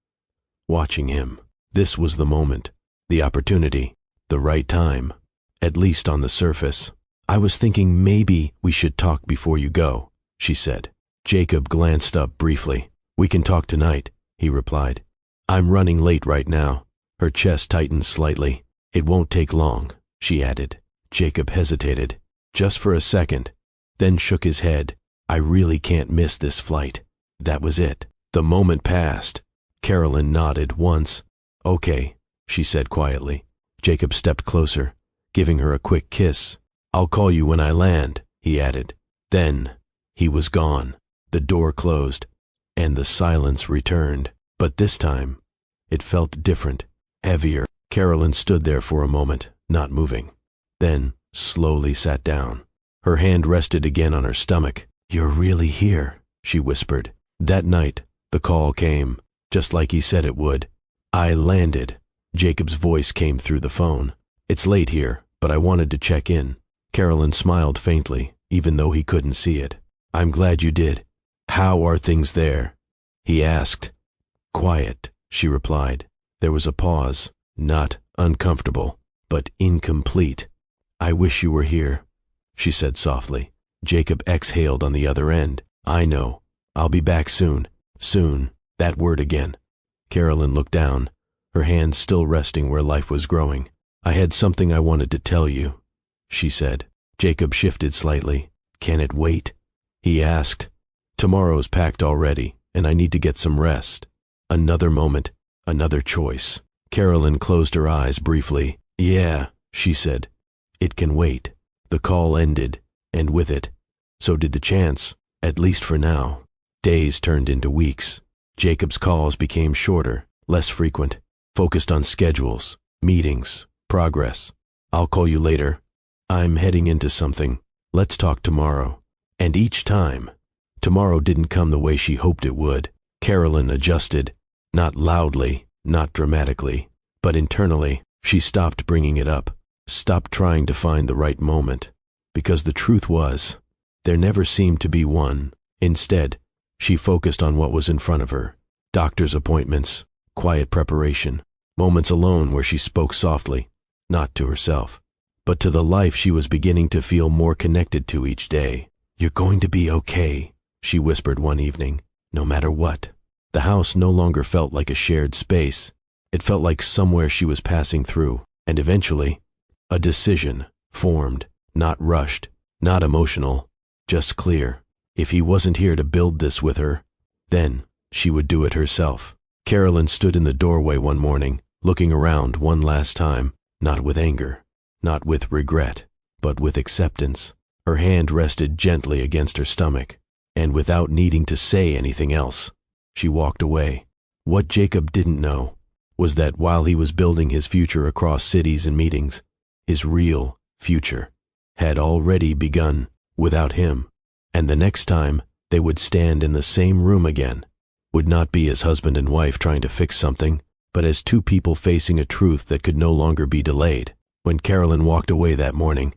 watching him. This was the moment, the opportunity, the right time, at least on the surface. I was thinking maybe we should talk before you go, she said. Jacob glanced up briefly. We can talk tonight, he replied. I'm running late right now. Her chest tightened slightly. It won't take long, she added. Jacob hesitated, just for a second, then shook his head. I really can't miss this flight. That was it. The moment passed. Carolyn nodded once. Okay, she said quietly. Jacob stepped closer, giving her a quick kiss. I'll call you when I land, he added. Then, he was gone. The door closed, and the silence returned. But this time, it felt different, heavier. Carolyn stood there for a moment, not moving. Then, slowly sat down. Her hand rested again on her stomach. You're really here, she whispered. That night, the call came, just like he said it would. I landed. Jacob's voice came through the phone. It's late here, but I wanted to check in. Carolyn smiled faintly, even though he couldn't see it. I'm glad you did. How are things there? He asked. Quiet, she replied. There was a pause, not uncomfortable, but incomplete. I wish you were here, she said softly. Jacob exhaled on the other end. I know. I'll be back soon. Soon. That word again. Carolyn looked down, her hands still resting where life was growing. I had something I wanted to tell you, she said. Jacob shifted slightly. Can it wait? He asked. Tomorrow's packed already, and I need to get some rest. Another moment, another choice. Carolyn closed her eyes briefly. Yeah, she said. It can wait. The call ended, and with it, so did the chance, at least for now. Days turned into weeks. Jacob's calls became shorter, less frequent, focused on schedules, meetings, progress. I'll call you later. I'm heading into something. Let's talk tomorrow. And each time, tomorrow didn't come the way she hoped it would. Carolyn adjusted, not loudly, not dramatically, but internally. She stopped bringing it up, stopped trying to find the right moment, because the truth was, there never seemed to be one. Instead, she focused on what was in front of her. Doctor's appointments, quiet preparation, moments alone where she spoke softly, not to herself, but to the life she was beginning to feel more connected to each day. "You're going to be okay," she whispered one evening, "no matter what." The house no longer felt like a shared space. It felt like somewhere she was passing through, and eventually, a decision formed, not rushed, not emotional, just clear. If he wasn't here to build this with her, then she would do it herself. Carolyn stood in the doorway one morning, looking around one last time, not with anger, not with regret, but with acceptance. Her hand rested gently against her stomach, and without needing to say anything else, she walked away. What Jacob didn't know was that while he was building his future across cities and meetings, his real future had already begun without him. And the next time they would stand in the same room again would not be as husband and wife trying to fix something, but as two people facing a truth that could no longer be delayed. When Carolyn walked away that morning,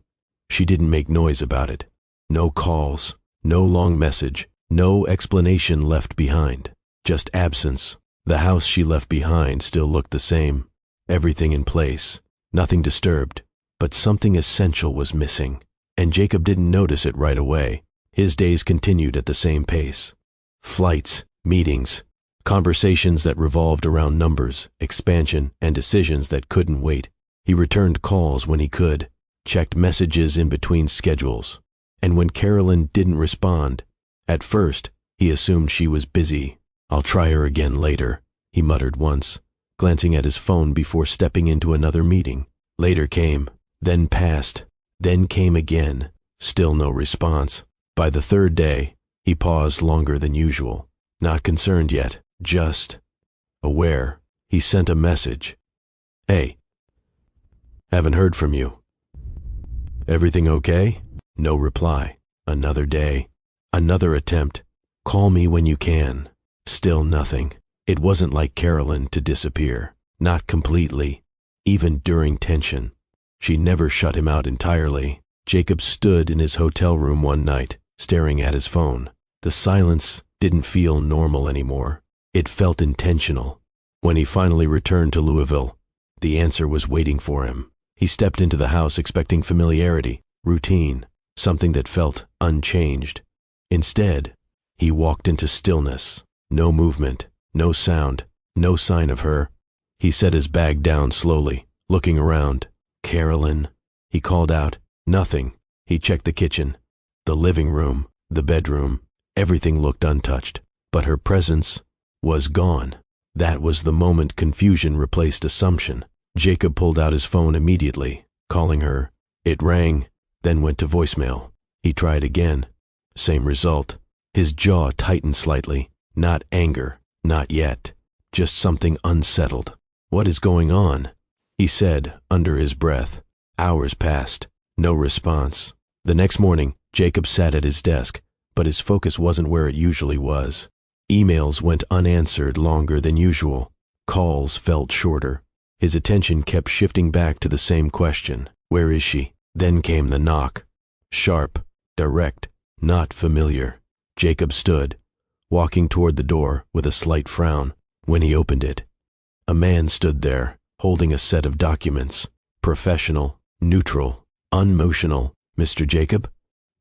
she didn't make noise about it. No calls, no long message, no explanation left behind. Just absence. The house she left behind still looked the same. Everything in place. Nothing disturbed. But something essential was missing. And Jacob didn't notice it right away. His days continued at the same pace. Flights, meetings, conversations that revolved around numbers, expansion, and decisions that couldn't wait. He returned calls when he could, checked messages in between schedules. And when Carolyn didn't respond, at first, he assumed she was busy. "I'll try her again later," he muttered once, glancing at his phone before stepping into another meeting. Later came, then passed, then came again. Still no response. By the third day, he paused longer than usual. Not concerned yet, just aware. He sent a message. "Hey, haven't heard from you. Everything okay?" No reply. Another day. Another attempt. "Call me when you can." Still nothing. It wasn't like Carolyn to disappear. Not completely. Even during tension. She never shut him out entirely. Jacob stood in his hotel room one night, staring at his phone. The silence didn't feel normal anymore. It felt intentional. When he finally returned to Louisville, the answer was waiting for him. He stepped into the house expecting familiarity, routine, something that felt unchanged. Instead, he walked into stillness. No movement, no sound, no sign of her. He set his bag down slowly, looking around. "Carolyn," he called out. Nothing. He checked the kitchen, the living room, the bedroom. Everything looked untouched, but her presence was gone. That was the moment confusion replaced assumption. Jacob pulled out his phone immediately, calling her. It rang, then went to voicemail. He tried again. Same result. His jaw tightened slightly. Not anger, not yet. Just something unsettled. "What is going on?" he said under his breath. Hours passed. No response. The next morning, Jacob sat at his desk, but his focus wasn't where it usually was. Emails went unanswered longer than usual. Calls felt shorter. His attention kept shifting back to the same question. Where is she? Then came the knock. Sharp, direct, not familiar. Jacob stood, walking toward the door with a slight frown. When he opened it, a man stood there, holding a set of documents. Professional, neutral, unemotional. "Mr. Jacob?"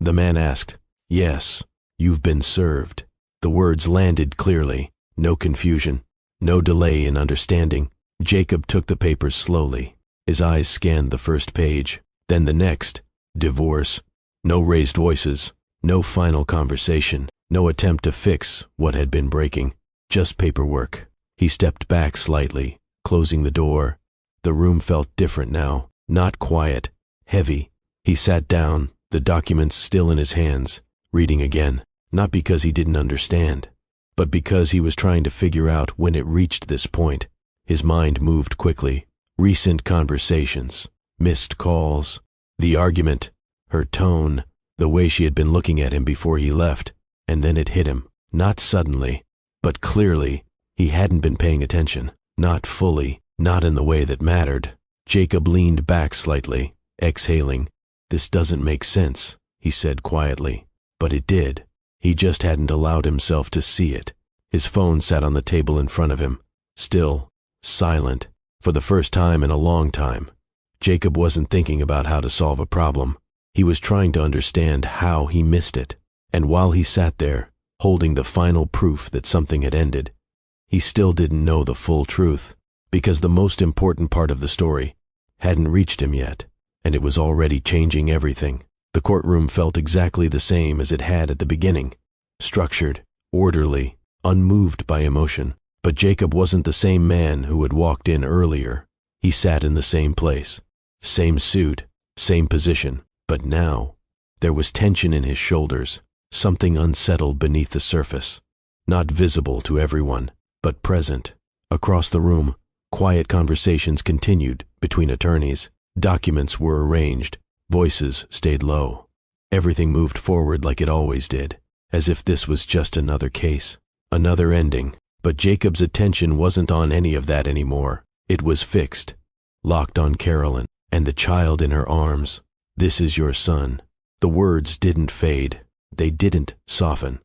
the man asked. "Yes, you've been served." The words landed clearly. No confusion, no delay in understanding. Jacob took the papers slowly. His eyes scanned the first page, then the next. Divorce. No raised voices, no final conversation, no attempt to fix what had been breaking. Just paperwork. He stepped back slightly, closing the door. The room felt different now, not quiet, heavy. He sat down, the documents still in his hands, reading again, not because he didn't understand, but because he was trying to figure out when it reached this point. His mind moved quickly. Recent conversations, missed calls, the argument, her tone, the way she had been looking at him before he left, and then it hit him. Not suddenly, but clearly, he hadn't been paying attention. Not fully, not in the way that mattered. Jacob leaned back slightly, exhaling. "This doesn't make sense," he said quietly. But it did. He just hadn't allowed himself to see it. His phone sat on the table in front of him, still, silent. For the first time in a long time, Jacob wasn't thinking about how to solve a problem. He was trying to understand how he missed it. And while he sat there, holding the final proof that something had ended, he still didn't know the full truth, because the most important part of the story hadn't reached him yet, and it was already changing everything. The courtroom felt exactly the same as it had at the beginning, structured, orderly, unmoved by emotion. But Jacob wasn't the same man who had walked in earlier. He sat in the same place, same suit, same position, but now there was tension in his shoulders, something unsettled beneath the surface, not visible to everyone, but present. Across the room, quiet conversations continued between attorneys. Documents were arranged, voices stayed low. Everything moved forward like it always did, as if this was just another case, another ending. But Jacob's attention wasn't on any of that anymore. It was fixed, locked on Carolyn and the child in her arms. "This is your son." The words didn't fade. They didn't soften.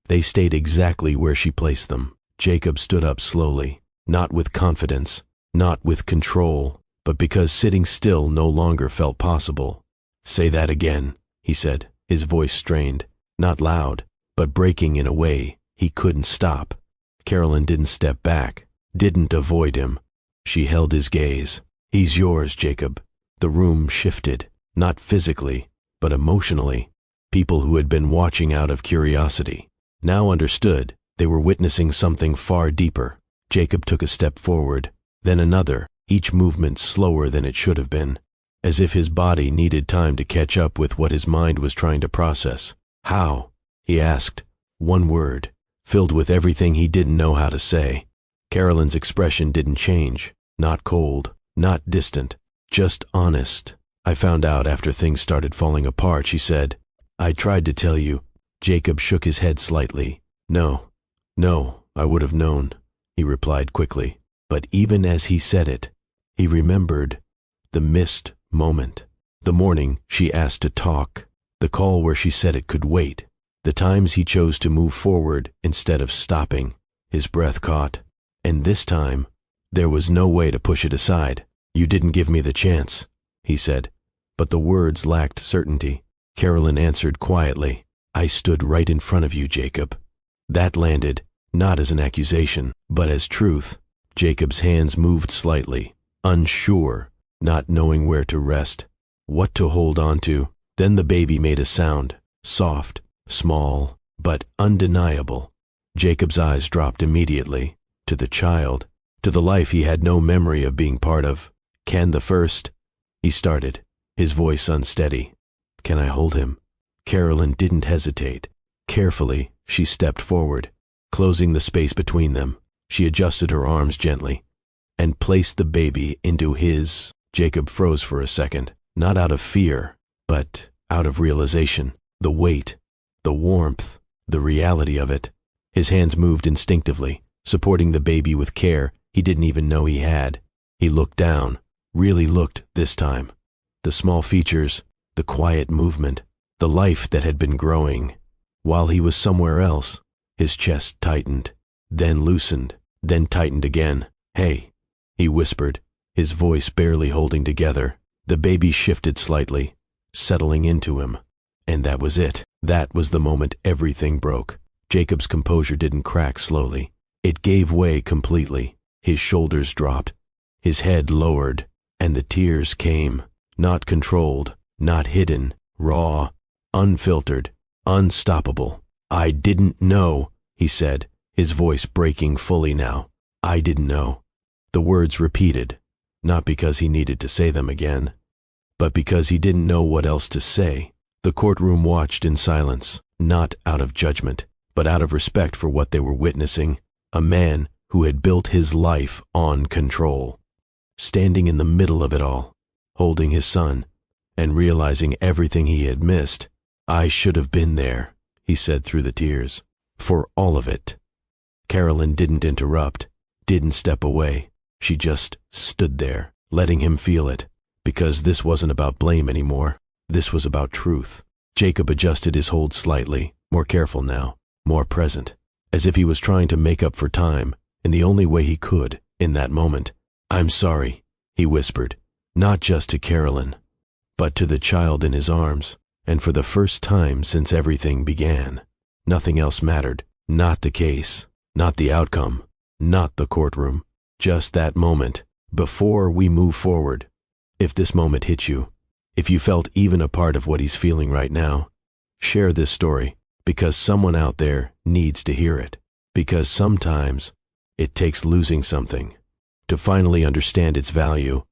They stayed exactly where she placed them. Jacob stood up slowly, not with confidence, not with control, but because sitting still no longer felt possible. "Say that again," he said, his voice strained, not loud, but breaking in a way he couldn't stop. Carolyn didn't step back, didn't avoid him. She held his gaze. "He's yours, Jacob." The room shifted, not physically, but emotionally. People who had been watching out of curiosity now understood they were witnessing something far deeper. Jacob took a step forward, then another, each movement slower than it should have been, as if his body needed time to catch up with what his mind was trying to process. "How?" he asked, one word, filled with everything he didn't know how to say. Carolyn's expression didn't change, not cold, not distant, just honest. "I found out after things started falling apart," she said. "I tried to tell you." Jacob shook his head slightly. No, I would have known," he replied quickly. But even as he said it, he remembered the missed moment. The morning she asked to talk, the call where she said it could wait, the times he chose to move forward instead of stopping. His breath caught. And this time, there was no way to push it aside. "You didn't give me the chance," he said, but the words lacked certainty. Carolyn answered quietly, "I stood right in front of you, Jacob." That landed, not as an accusation, but as truth. Jacob's hands moved slightly, unsure, not knowing where to rest, what to hold on to. Then the baby made a sound, soft, small, but undeniable. Jacob's eyes dropped immediately, to the child, to the life he had no memory of being part of. "Can the first?" he started, his voice unsteady. "Can I hold him?" Carolyn didn't hesitate. Carefully, she stepped forward, closing the space between them. She adjusted her arms gently and placed the baby into his. Jacob froze for a second, not out of fear, but out of realization. The weight, the warmth, the reality of it. His hands moved instinctively, supporting the baby with care he didn't even know he had. He looked down, really looked this time. The small features, the quiet movement, the life that had been growing. While he was somewhere else, his chest tightened, then loosened, then tightened again. "Hey," he whispered, his voice barely holding together. The baby shifted slightly, settling into him. And that was it. That was the moment everything broke. Jacob's composure didn't crack slowly. It gave way completely. His shoulders dropped, his head lowered, and the tears came, not controlled, not hidden, raw, unfiltered, unstoppable. "I didn't know," he said, his voice breaking fully now. "I didn't know." The words repeated, not because he needed to say them again, but because he didn't know what else to say. The courtroom watched in silence, not out of judgment, but out of respect for what they were witnessing. A man who had built his life on control, standing in the middle of it all, holding his son, and realizing everything he had missed. "I should have been there," he said through the tears, "for all of it." Carolyn didn't interrupt, didn't step away. She just stood there, letting him feel it, because this wasn't about blame anymore. This was about truth. Jacob adjusted his hold slightly, more careful now, more present, as if he was trying to make up for time in the only way he could in that moment. "I'm sorry," he whispered, not just to Carolyn, but to the child in his arms. And for the first time since everything began, nothing else mattered. Not the case, not the outcome, not the courtroom. Just that moment. Before we move forward, if this moment hit you, if you felt even a part of what he's feeling right now, share this story, because someone out there needs to hear it. Because sometimes it takes losing something to finally understand its value.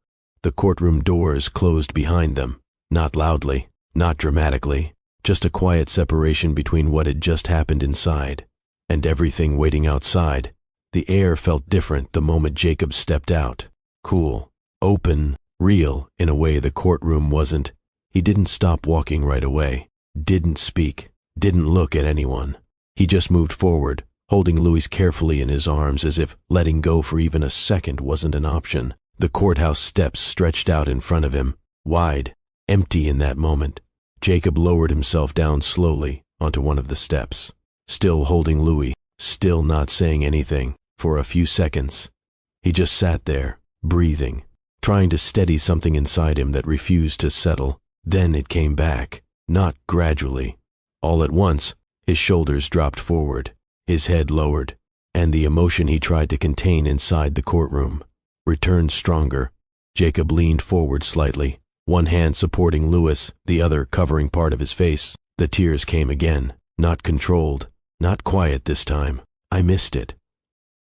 The courtroom doors closed behind them, not loudly, not dramatically, just a quiet separation between what had just happened inside and everything waiting outside. The air felt different the moment Jacob stepped out. Cool, open, real in a way the courtroom wasn't. He didn't stop walking right away, didn't speak, didn't look at anyone. He just moved forward, holding Louis carefully in his arms as if letting go for even a second wasn't an option. The courthouse steps stretched out in front of him, wide, empty in that moment. Jacob lowered himself down slowly onto one of the steps, still holding Louis, still not saying anything. For a few seconds, he just sat there, breathing, trying to steady something inside him that refused to settle. Then it came back, not gradually. All at once, his shoulders dropped forward, his head lowered, and the emotion he tried to contain inside the courtroom returned stronger. Jacob leaned forward slightly, one hand supporting Louis, the other covering part of his face. The tears came again, not controlled, not quiet this time. "I missed it,"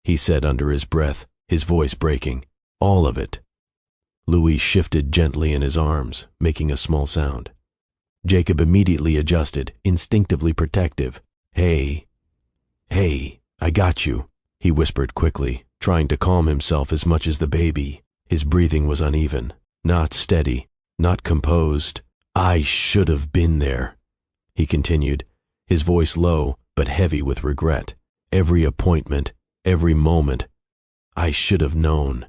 he said under his breath, his voice breaking. "All of it." Louis shifted gently in his arms, making a small sound. Jacob immediately adjusted, instinctively protective. Hey, I got you," he whispered quickly, trying to calm himself as much as the baby. His breathing was uneven, not steady, not composed. "I should have been there," he continued, his voice low but heavy with regret. "Every appointment, every moment. I should have known."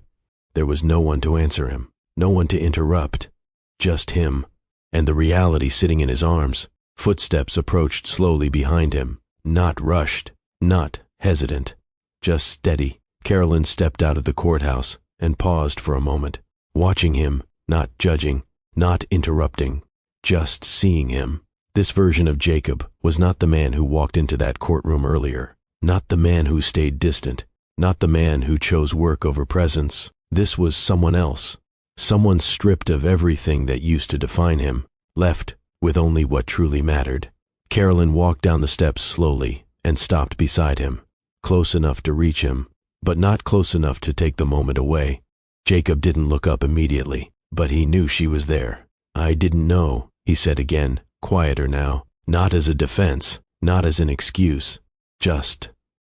There was no one to answer him, no one to interrupt, just him, and the reality sitting in his arms. Footsteps approached slowly behind him, not rushed, not hesitant, just steady. Carolyn stepped out of the courthouse and paused for a moment, watching him, not judging, not interrupting, just seeing him. This version of Jacob was not the man who walked into that courtroom earlier, not the man who stayed distant, not the man who chose work over presence. This was someone else, someone stripped of everything that used to define him, left with only what truly mattered. Carolyn walked down the steps slowly and stopped beside him, close enough to reach him, but not close enough to take the moment away. Jacob didn't look up immediately, but he knew she was there. "I didn't know," he said again, quieter now, not as a defense, not as an excuse, just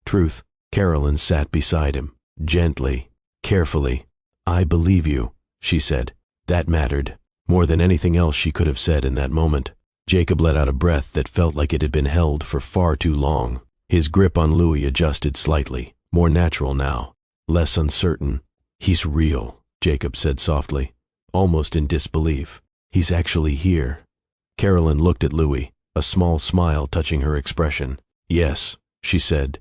truth. Carolyn sat beside him, gently, carefully. "I believe you," she said. That mattered, more than anything else she could have said in that moment. Jacob let out a breath that felt like it had been held for far too long. His grip on Louis adjusted slightly, more natural now, less uncertain. "He's real," Jacob said softly, almost in disbelief. "He's actually here." Carolyn looked at Louis, a small smile touching her expression. "Yes," she said.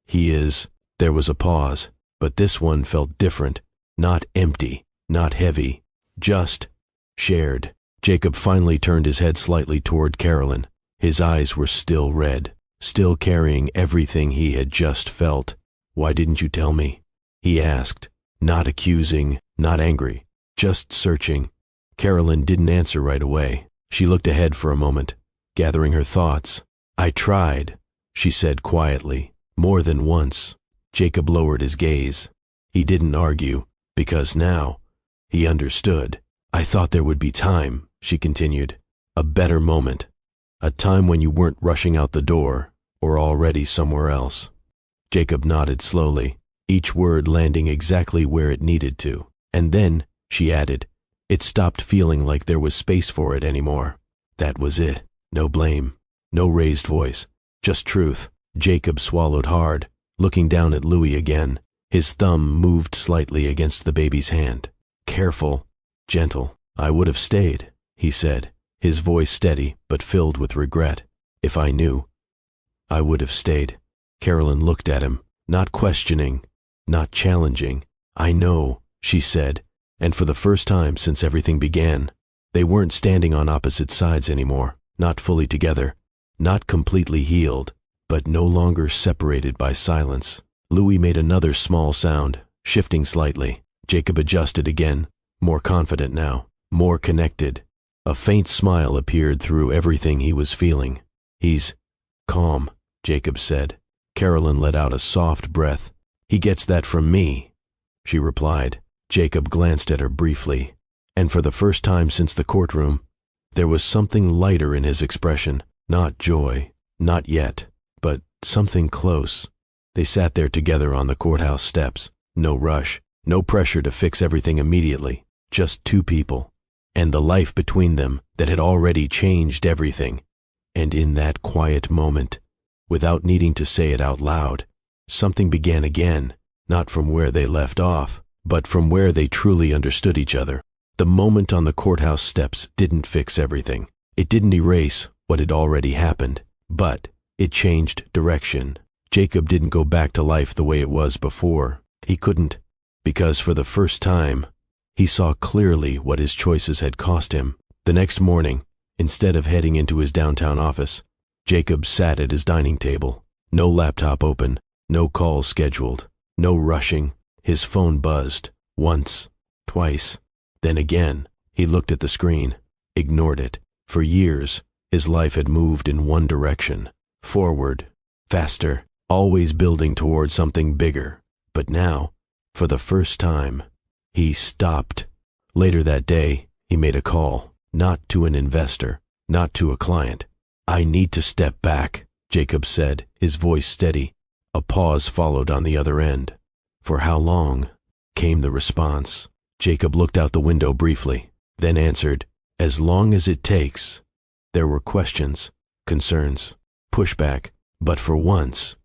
"He is." There was a pause, but this one felt different, not empty, not heavy, just shared. Jacob finally turned his head slightly toward Carolyn. His eyes were still red, still carrying everything he had just felt. "Why didn't you tell me?" he asked, not accusing, not angry, just searching. Carolyn didn't answer right away. She looked ahead for a moment, gathering her thoughts. "I tried," she said quietly, more than once. Jacob lowered his gaze. He didn't argue, because now he understood. "I thought there would be time," she continued. "A better moment. A time when you weren't rushing out the door or already somewhere else." Jacob nodded slowly, each word landing exactly where it needed to. "And then," she added, "it stopped feeling like there was space for it anymore." That was it. No blame, no raised voice, just truth. Jacob swallowed hard, looking down at Louis again. His thumb moved slightly against the baby's hand. Careful, gentle. "I would have stayed," he said, his voice steady but filled with regret. "If I knew, I would have stayed." Carolyn looked at him, not questioning, not challenging. "I know," she said, and for the first time since everything began, they weren't standing on opposite sides anymore. not fully together, not completely healed, but no longer separated by silence. Louis made another small sound, shifting slightly. Jacob adjusted again, more confident now, more connected. A faint smile appeared through everything he was feeling. "He's calm," Jacob said. Carolyn let out a soft breath. "He gets that from me," she replied. Jacob glanced at her briefly, and for the first time since the courtroom, there was something lighter in his expression. Not joy, not yet, but something close. They sat there together on the courthouse steps. No rush, no pressure to fix everything immediately. Just two people, and the life between them that had already changed everything. And in that quiet moment, without needing to say it out loud, something began again, not from where they left off, but from where they truly understood each other. The moment on the courthouse steps didn't fix everything. It didn't erase what had already happened, but it changed direction. Jacob didn't go back to life the way it was before. He couldn't, because for the first time, he saw clearly what his choices had cost him. The next morning, instead of heading into his downtown office, Jacob sat at his dining table. No laptop open, no calls scheduled, no rushing. His phone buzzed, once, twice, then again. He looked at the screen, ignored it. For years, his life had moved in one direction, forward, faster, always building toward something bigger. But now, for the first time, he stopped. Later that day, he made a call, not to an investor, not to a client. "I need to step back," Jacob said, his voice steady. A pause followed on the other end. "For how long?" came the response. Jacob looked out the window briefly, then answered, "As long as it takes." There were questions, concerns, pushback, but for once,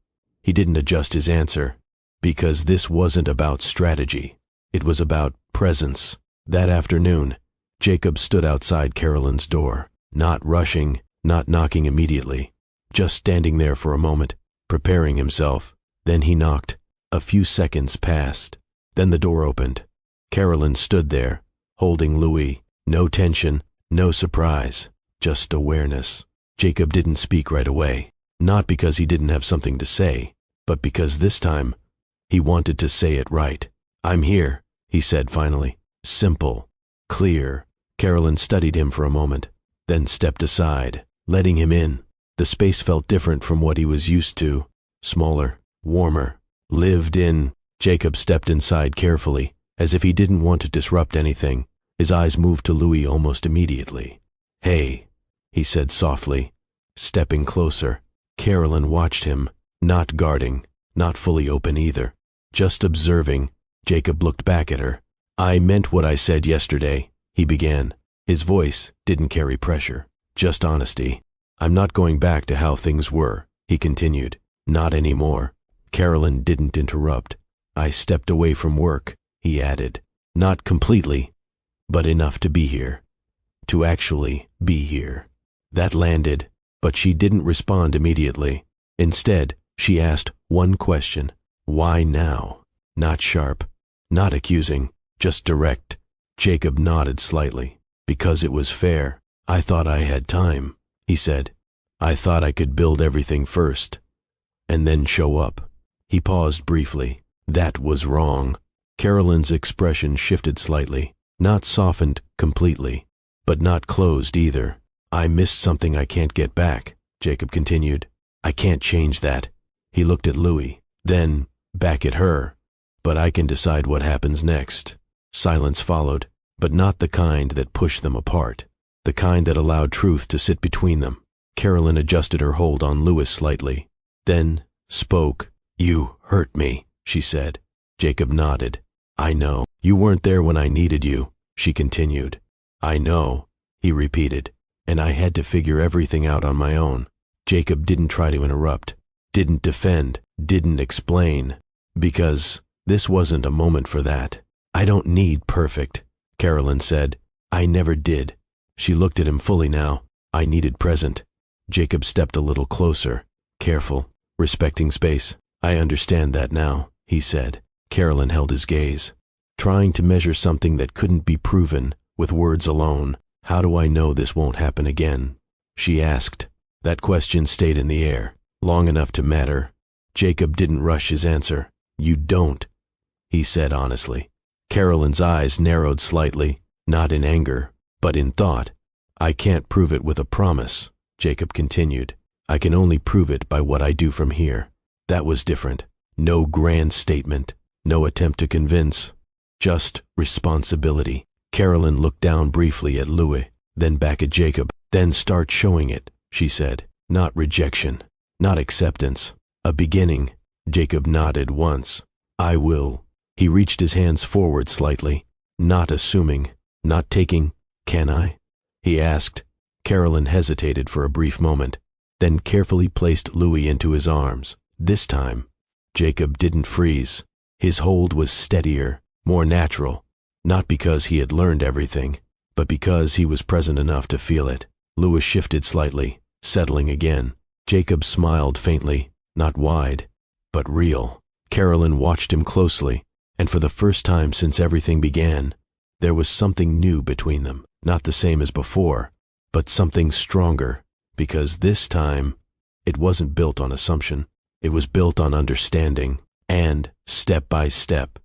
he didn't adjust his answer, because this wasn't about strategy. It was about presence. That afternoon, Jacob stood outside Carolyn's door, not rushing, not knocking immediately, just standing there for a moment, preparing himself. Then he knocked. A few seconds passed. Then the door opened. Carolyn stood there, holding Louis. No tension, no surprise, just awareness. Jacob didn't speak right away, not because he didn't have something to say, but because this time, he wanted to say it right. "I'm here," he said finally. Simple, clear. Carolyn studied him for a moment, then stepped aside, letting him in. The space felt different from what he was used to, smaller, warmer, lived in. Jacob stepped inside carefully, as if he didn't want to disrupt anything. His eyes moved to Louis almost immediately. "Hey," he said softly, stepping closer. Carolyn watched him, not guarding, not fully open either, just observing. Jacob looked back at her. "I meant what I said yesterday," he began. His voice didn't carry pressure, just honesty. "I'm not going back to how things were," he continued. "Not anymore." Carolyn didn't interrupt. "I stepped away from work," he added. "Not completely, but enough to be here. To actually be here." That landed, but she didn't respond immediately. Instead, she asked one question. "Why now?" Not sharp, not accusing, just direct. Jacob nodded slightly. "Because it was fair. I thought I had time," he said. "I thought I could build everything first, and then show up." He paused briefly. That was wrong. Carolyn's expression shifted slightly, not softened completely, but not closed either. "I missed something I can't get back," Jacob continued. "I can't change that." He looked at Louis, then back at her. "But I can decide what happens next." Silence followed, but not the kind that pushed them apart, the kind that allowed truth to sit between them. Carolyn adjusted her hold on Louis slightly, then spoke. "You hurt me," she said. Jacob nodded. "I know. You weren't there when I needed you," she continued. "I know," he repeated, "and I had to figure everything out on my own." Jacob didn't try to interrupt, didn't defend, didn't explain, because this wasn't a moment for that. "I don't need perfect," Carolyn said. "I never did." She looked at him fully now. "I needed present." Jacob stepped a little closer, careful, respecting space. "I understand that now," he said. Carolyn held his gaze, trying to measure something that couldn't be proven with words alone. "How do I know this won't happen again?" she asked. That question stayed in the air, long enough to matter. Jacob didn't rush his answer. You don't, he said honestly. Carolyn's eyes narrowed slightly, not in anger, but in thought. I can't prove it with a promise, Jacob continued. I can only prove it by what I do from here. That was different. No grand statement, no attempt to convince, just responsibility. Carolyn looked down briefly at Louis, then back at Jacob. Then start showing it, she said. Not rejection, not acceptance. A beginning. Jacob nodded once. I will. He reached his hands forward slightly, not assuming, not taking. Can I? He asked. Carolyn hesitated for a brief moment, then carefully placed Louis into his arms. This time, Jacob didn't freeze. His hold was steadier, more natural, not because he had learned everything, but because he was present enough to feel it. Louis shifted slightly, settling again. Jacob smiled faintly, not wide, but real. Carolyn watched him closely, and for the first time since everything began, there was something new between them. Not the same as before, but something stronger, because this time, it wasn't built on assumption. It was built on understanding, and, step by step,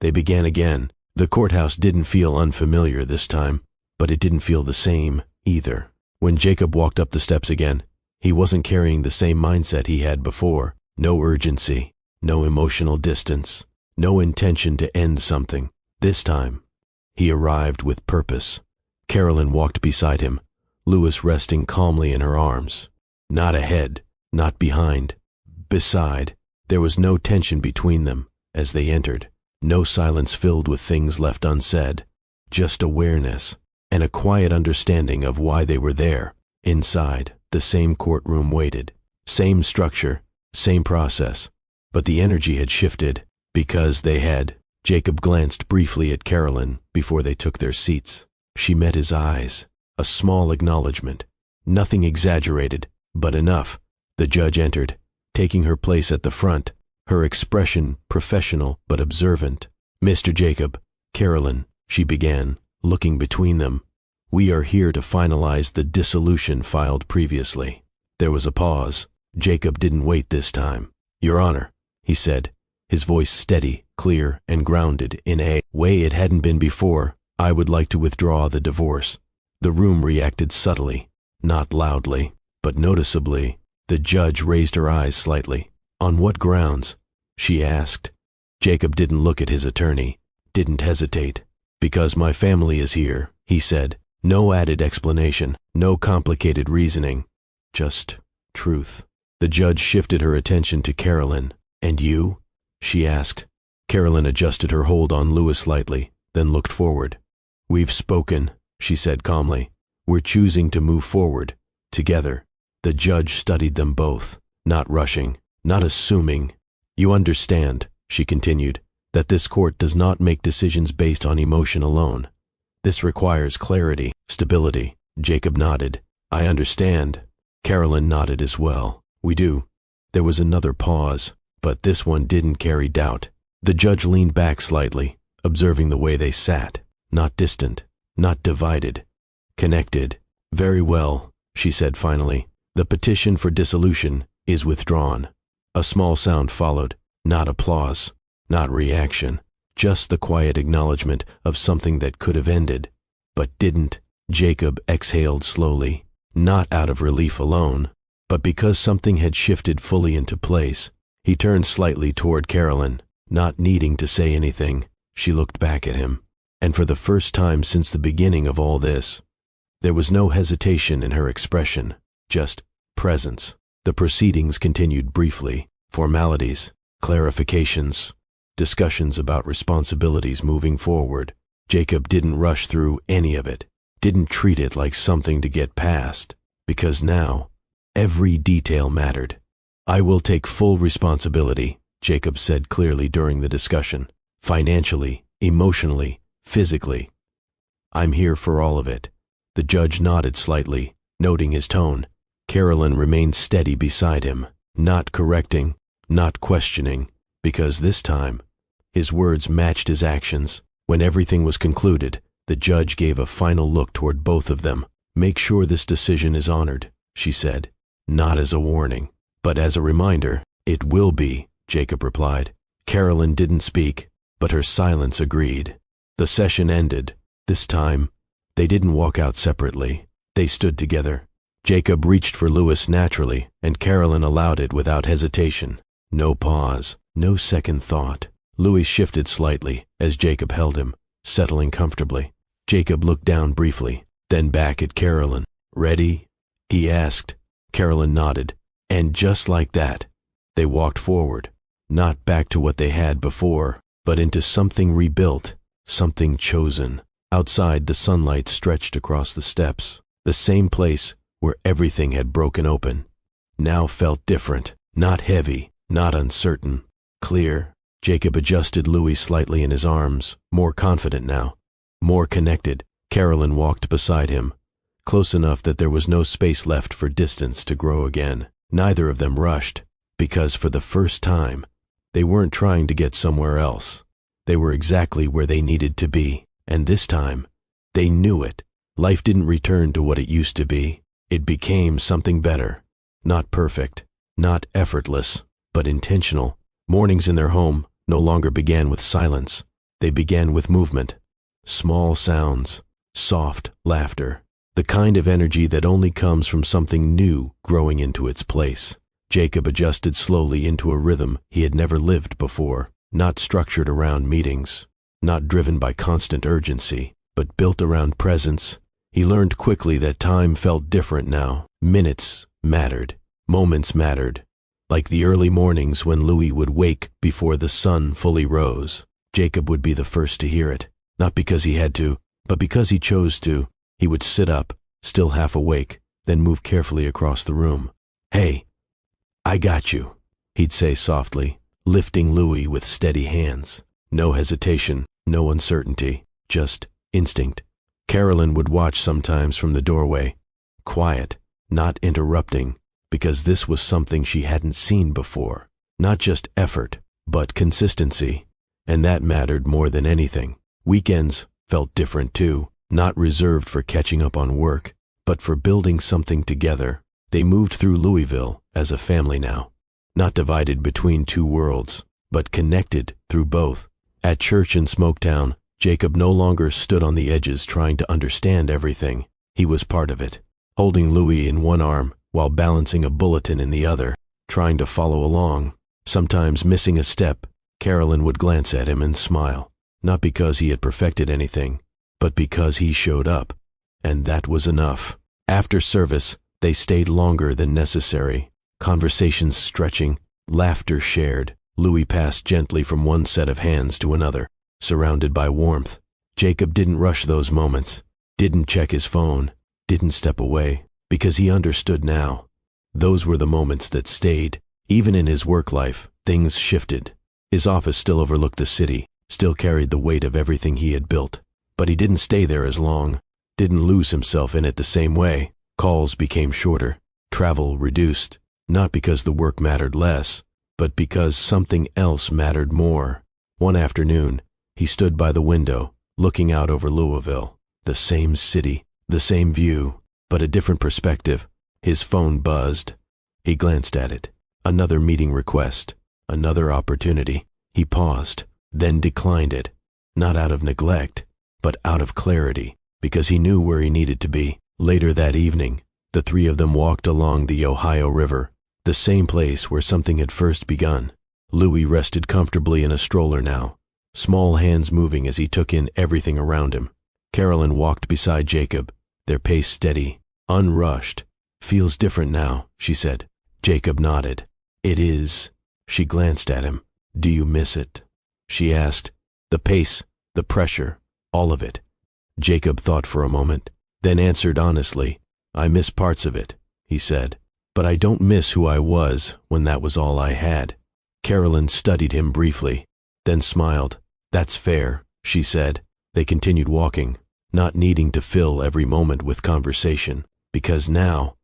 they began again. The courthouse didn't feel unfamiliar this time, but it didn't feel the same either. When Jacob walked up the steps again, he wasn't carrying the same mindset he had before. No urgency, no emotional distance, no intention to end something. This time, he arrived with purpose. Carolyn walked beside him, Louis resting calmly in her arms. Not ahead, not behind. Beside. There was no tension between them as they entered, no silence filled with things left unsaid, just awareness and a quiet understanding of why they were there. Inside, the same courtroom waited, same structure, same process, but the energy had shifted because they had. Jacob glanced briefly at Carolyn before they took their seats. She met his eyes, a small acknowledgement, nothing exaggerated, but enough. The judge entered, taking her place at the front, her expression professional but observant. Mr. Jacob, Carolyn, she began, looking between them. We are here to finalize the dissolution filed previously. There was a pause. Jacob didn't wait this time. Your Honor, he said, his voice steady, clear, and grounded in a way it hadn't been before. I would like to withdraw the divorce. The room reacted subtly, not loudly, but noticeably. The judge raised her eyes slightly. On what grounds? She asked. Jacob didn't look at his attorney, didn't hesitate. Because my family is here, he said. No added explanation, no complicated reasoning, just truth. The judge shifted her attention to Carolyn. And you? She asked. Carolyn adjusted her hold on Louis slightly, then looked forward. We've spoken, she said calmly. We're choosing to move forward, together. The judge studied them both, not rushing, not assuming. You understand, she continued, that this court does not make decisions based on emotion alone. This requires clarity, stability. Jacob nodded. I understand. Carolyn nodded as well. We do. There was another pause, but this one didn't carry doubt. The judge leaned back slightly, observing the way they sat. Not distant, not divided, connected. Very well, she said finally. The petition for dissolution is withdrawn. A small sound followed, not applause, not reaction, just the quiet acknowledgement of something that could have ended, but didn't. Jacob exhaled slowly, not out of relief alone, but because something had shifted fully into place. He turned slightly toward Carolyn, not needing to say anything. She looked back at him, and for the first time since the beginning of all this, there was no hesitation in her expression, just presence. The proceedings continued briefly. Formalities, clarifications, discussions about responsibilities moving forward. Jacob didn't rush through any of it, didn't treat it like something to get past, because now, every detail mattered. I will take full responsibility, Jacob said clearly during the discussion. Financially, emotionally, physically. I'm here for all of it. The judge nodded slightly, noting his tone. Carolyn remained steady beside him, not correcting, not questioning, because this time, his words matched his actions. When everything was concluded, the judge gave a final look toward both of them, Make sure this decision is honored, she said, not as a warning, but as a reminder. It will be, Jacob replied. Carolyn didn't speak, but her silence agreed. The session ended. This time, they didn't walk out separately. They stood together. Jacob reached for Louis naturally, and Carolyn allowed it without hesitation. No pause, no second thought. Louis shifted slightly as Jacob held him, settling comfortably. Jacob looked down briefly, then back at Carolyn. Ready? He asked. Carolyn nodded, and just like that, they walked forward, not back to what they had before, but into something rebuilt, something chosen. Outside, the sunlight stretched across the steps. The same place where everything had broken open now felt different, not heavy, not uncertain, clear. Jacob adjusted Louis slightly in his arms, more confident now, more connected. Carolyn walked beside him, close enough that there was no space left for distance to grow again. Neither of them rushed, because for the first time, they weren't trying to get somewhere else. They were exactly where they needed to be, and this time, they knew it. Life didn't return to what it used to be. It became something better. Not perfect, not effortless, but intentional. Mornings in their home no longer began with silence. They began with movement. Small sounds, soft laughter, the kind of energy that only comes from something new growing into its place. Jacob adjusted slowly into a rhythm he had never lived before, not structured around meetings, not driven by constant urgency, but built around presence. He learned quickly that time felt different now. Minutes mattered, moments mattered, like the early mornings when Louis would wake before the sun fully rose. Jacob would be the first to hear it, not because he had to, but because he chose to. He would sit up, still half awake, then move carefully across the room. Hey, I got you, he'd say softly, lifting Louis with steady hands. No hesitation, no uncertainty, just instinct. Carolyn would watch sometimes from the doorway, quiet, not interrupting, because this was something she hadn't seen before. Not just effort, but consistency, and that mattered more than anything. Weekends felt different too, not reserved for catching up on work, but for building something together. They moved through Louisville as a family now, not divided between two worlds, but connected through both. At church in Smoketown, Jacob no longer stood on the edges trying to understand everything. He was part of it, holding Louis in one arm while balancing a bulletin in the other, trying to follow along. Sometimes missing a step, Carolyn would glance at him and smile, not because he had perfected anything, but because he showed up, and that was enough. After service, they stayed longer than necessary, conversations stretching, laughter shared. Louis passed gently from one set of hands to another, surrounded by warmth. Jacob didn't rush those moments, didn't check his phone, didn't step away, because he understood now. Those were the moments that stayed. Even in his work life, things shifted. His office still overlooked the city, still carried the weight of everything he had built. But he didn't stay there as long, didn't lose himself in it the same way. Calls became shorter, travel reduced, not because the work mattered less, but because something else mattered more. One afternoon, he stood by the window, looking out over Louisville. The same city, the same view, but a different perspective. His phone buzzed. He glanced at it. Another meeting request, another opportunity. He paused, then declined it, not out of neglect, but out of clarity, because he knew where he needed to be. Later that evening, the three of them walked along the Ohio River, the same place where something had first begun. Louis rested comfortably in a stroller now, small hands moving as he took in everything around him. Carolyn walked beside Jacob, their pace steady, unrushed. Feels different now, she said. Jacob nodded. It is. She glanced at him. Do you miss it? She asked. The pace, the pressure, all of it. Jacob thought for a moment, then answered honestly. I miss parts of it, he said, but I don't miss who I was when that was all I had. Carolyn studied him briefly, then smiled. That's fair, she said. They continued walking, not needing to fill every moment with conversation, because now,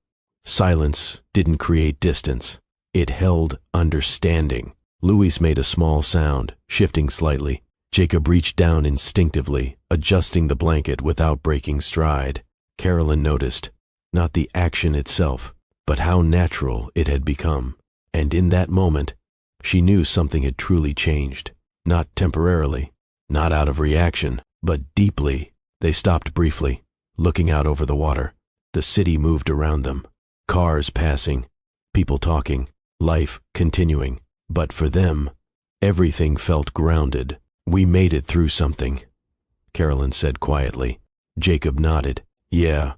silence didn't create distance. It held understanding. Louis made a small sound, shifting slightly. Jacob reached down instinctively, adjusting the blanket without breaking stride. Carolyn noticed, not the action itself, but how natural it had become. And in that moment, she knew something had truly changed. Not temporarily, not out of reaction, but deeply. They stopped briefly, looking out over the water. The city moved around them. Cars passing, people talking, life continuing. But for them, everything felt grounded. "We made it through something," Carolyn said quietly. Jacob nodded. "Yeah,"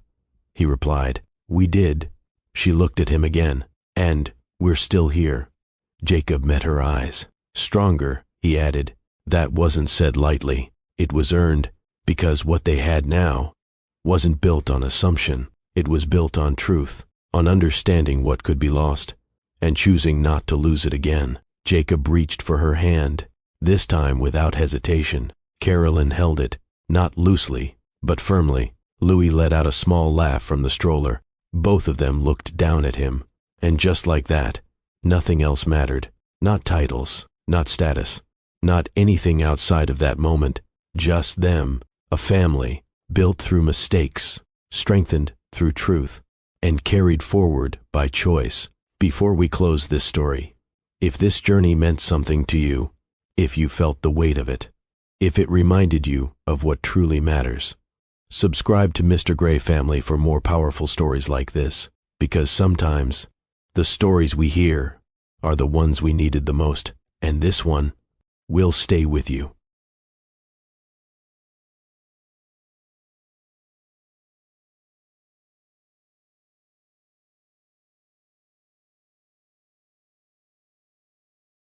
he replied. "We did." She looked at him again. "And we're still here." Jacob met her eyes. "Stronger," he added. That wasn't said lightly. It was earned, because what they had now wasn't built on assumption. It was built on truth, on understanding what could be lost, and choosing not to lose it again. Jacob reached for her hand, this time without hesitation. Carolyn held it, not loosely, but firmly. Louis let out a small laugh from the stroller. Both of them looked down at him, and just like that, nothing else mattered. Not titles, not status, not anything outside of that moment. Just them, a family, built through mistakes, strengthened through truth, and carried forward by choice. Before we close this story, if this journey meant something to you, if you felt the weight of it, if it reminded you of what truly matters, subscribe to Mr. Gray Family for more powerful stories like this, because sometimes the stories we hear are the ones we needed the most, and this one will stay with you.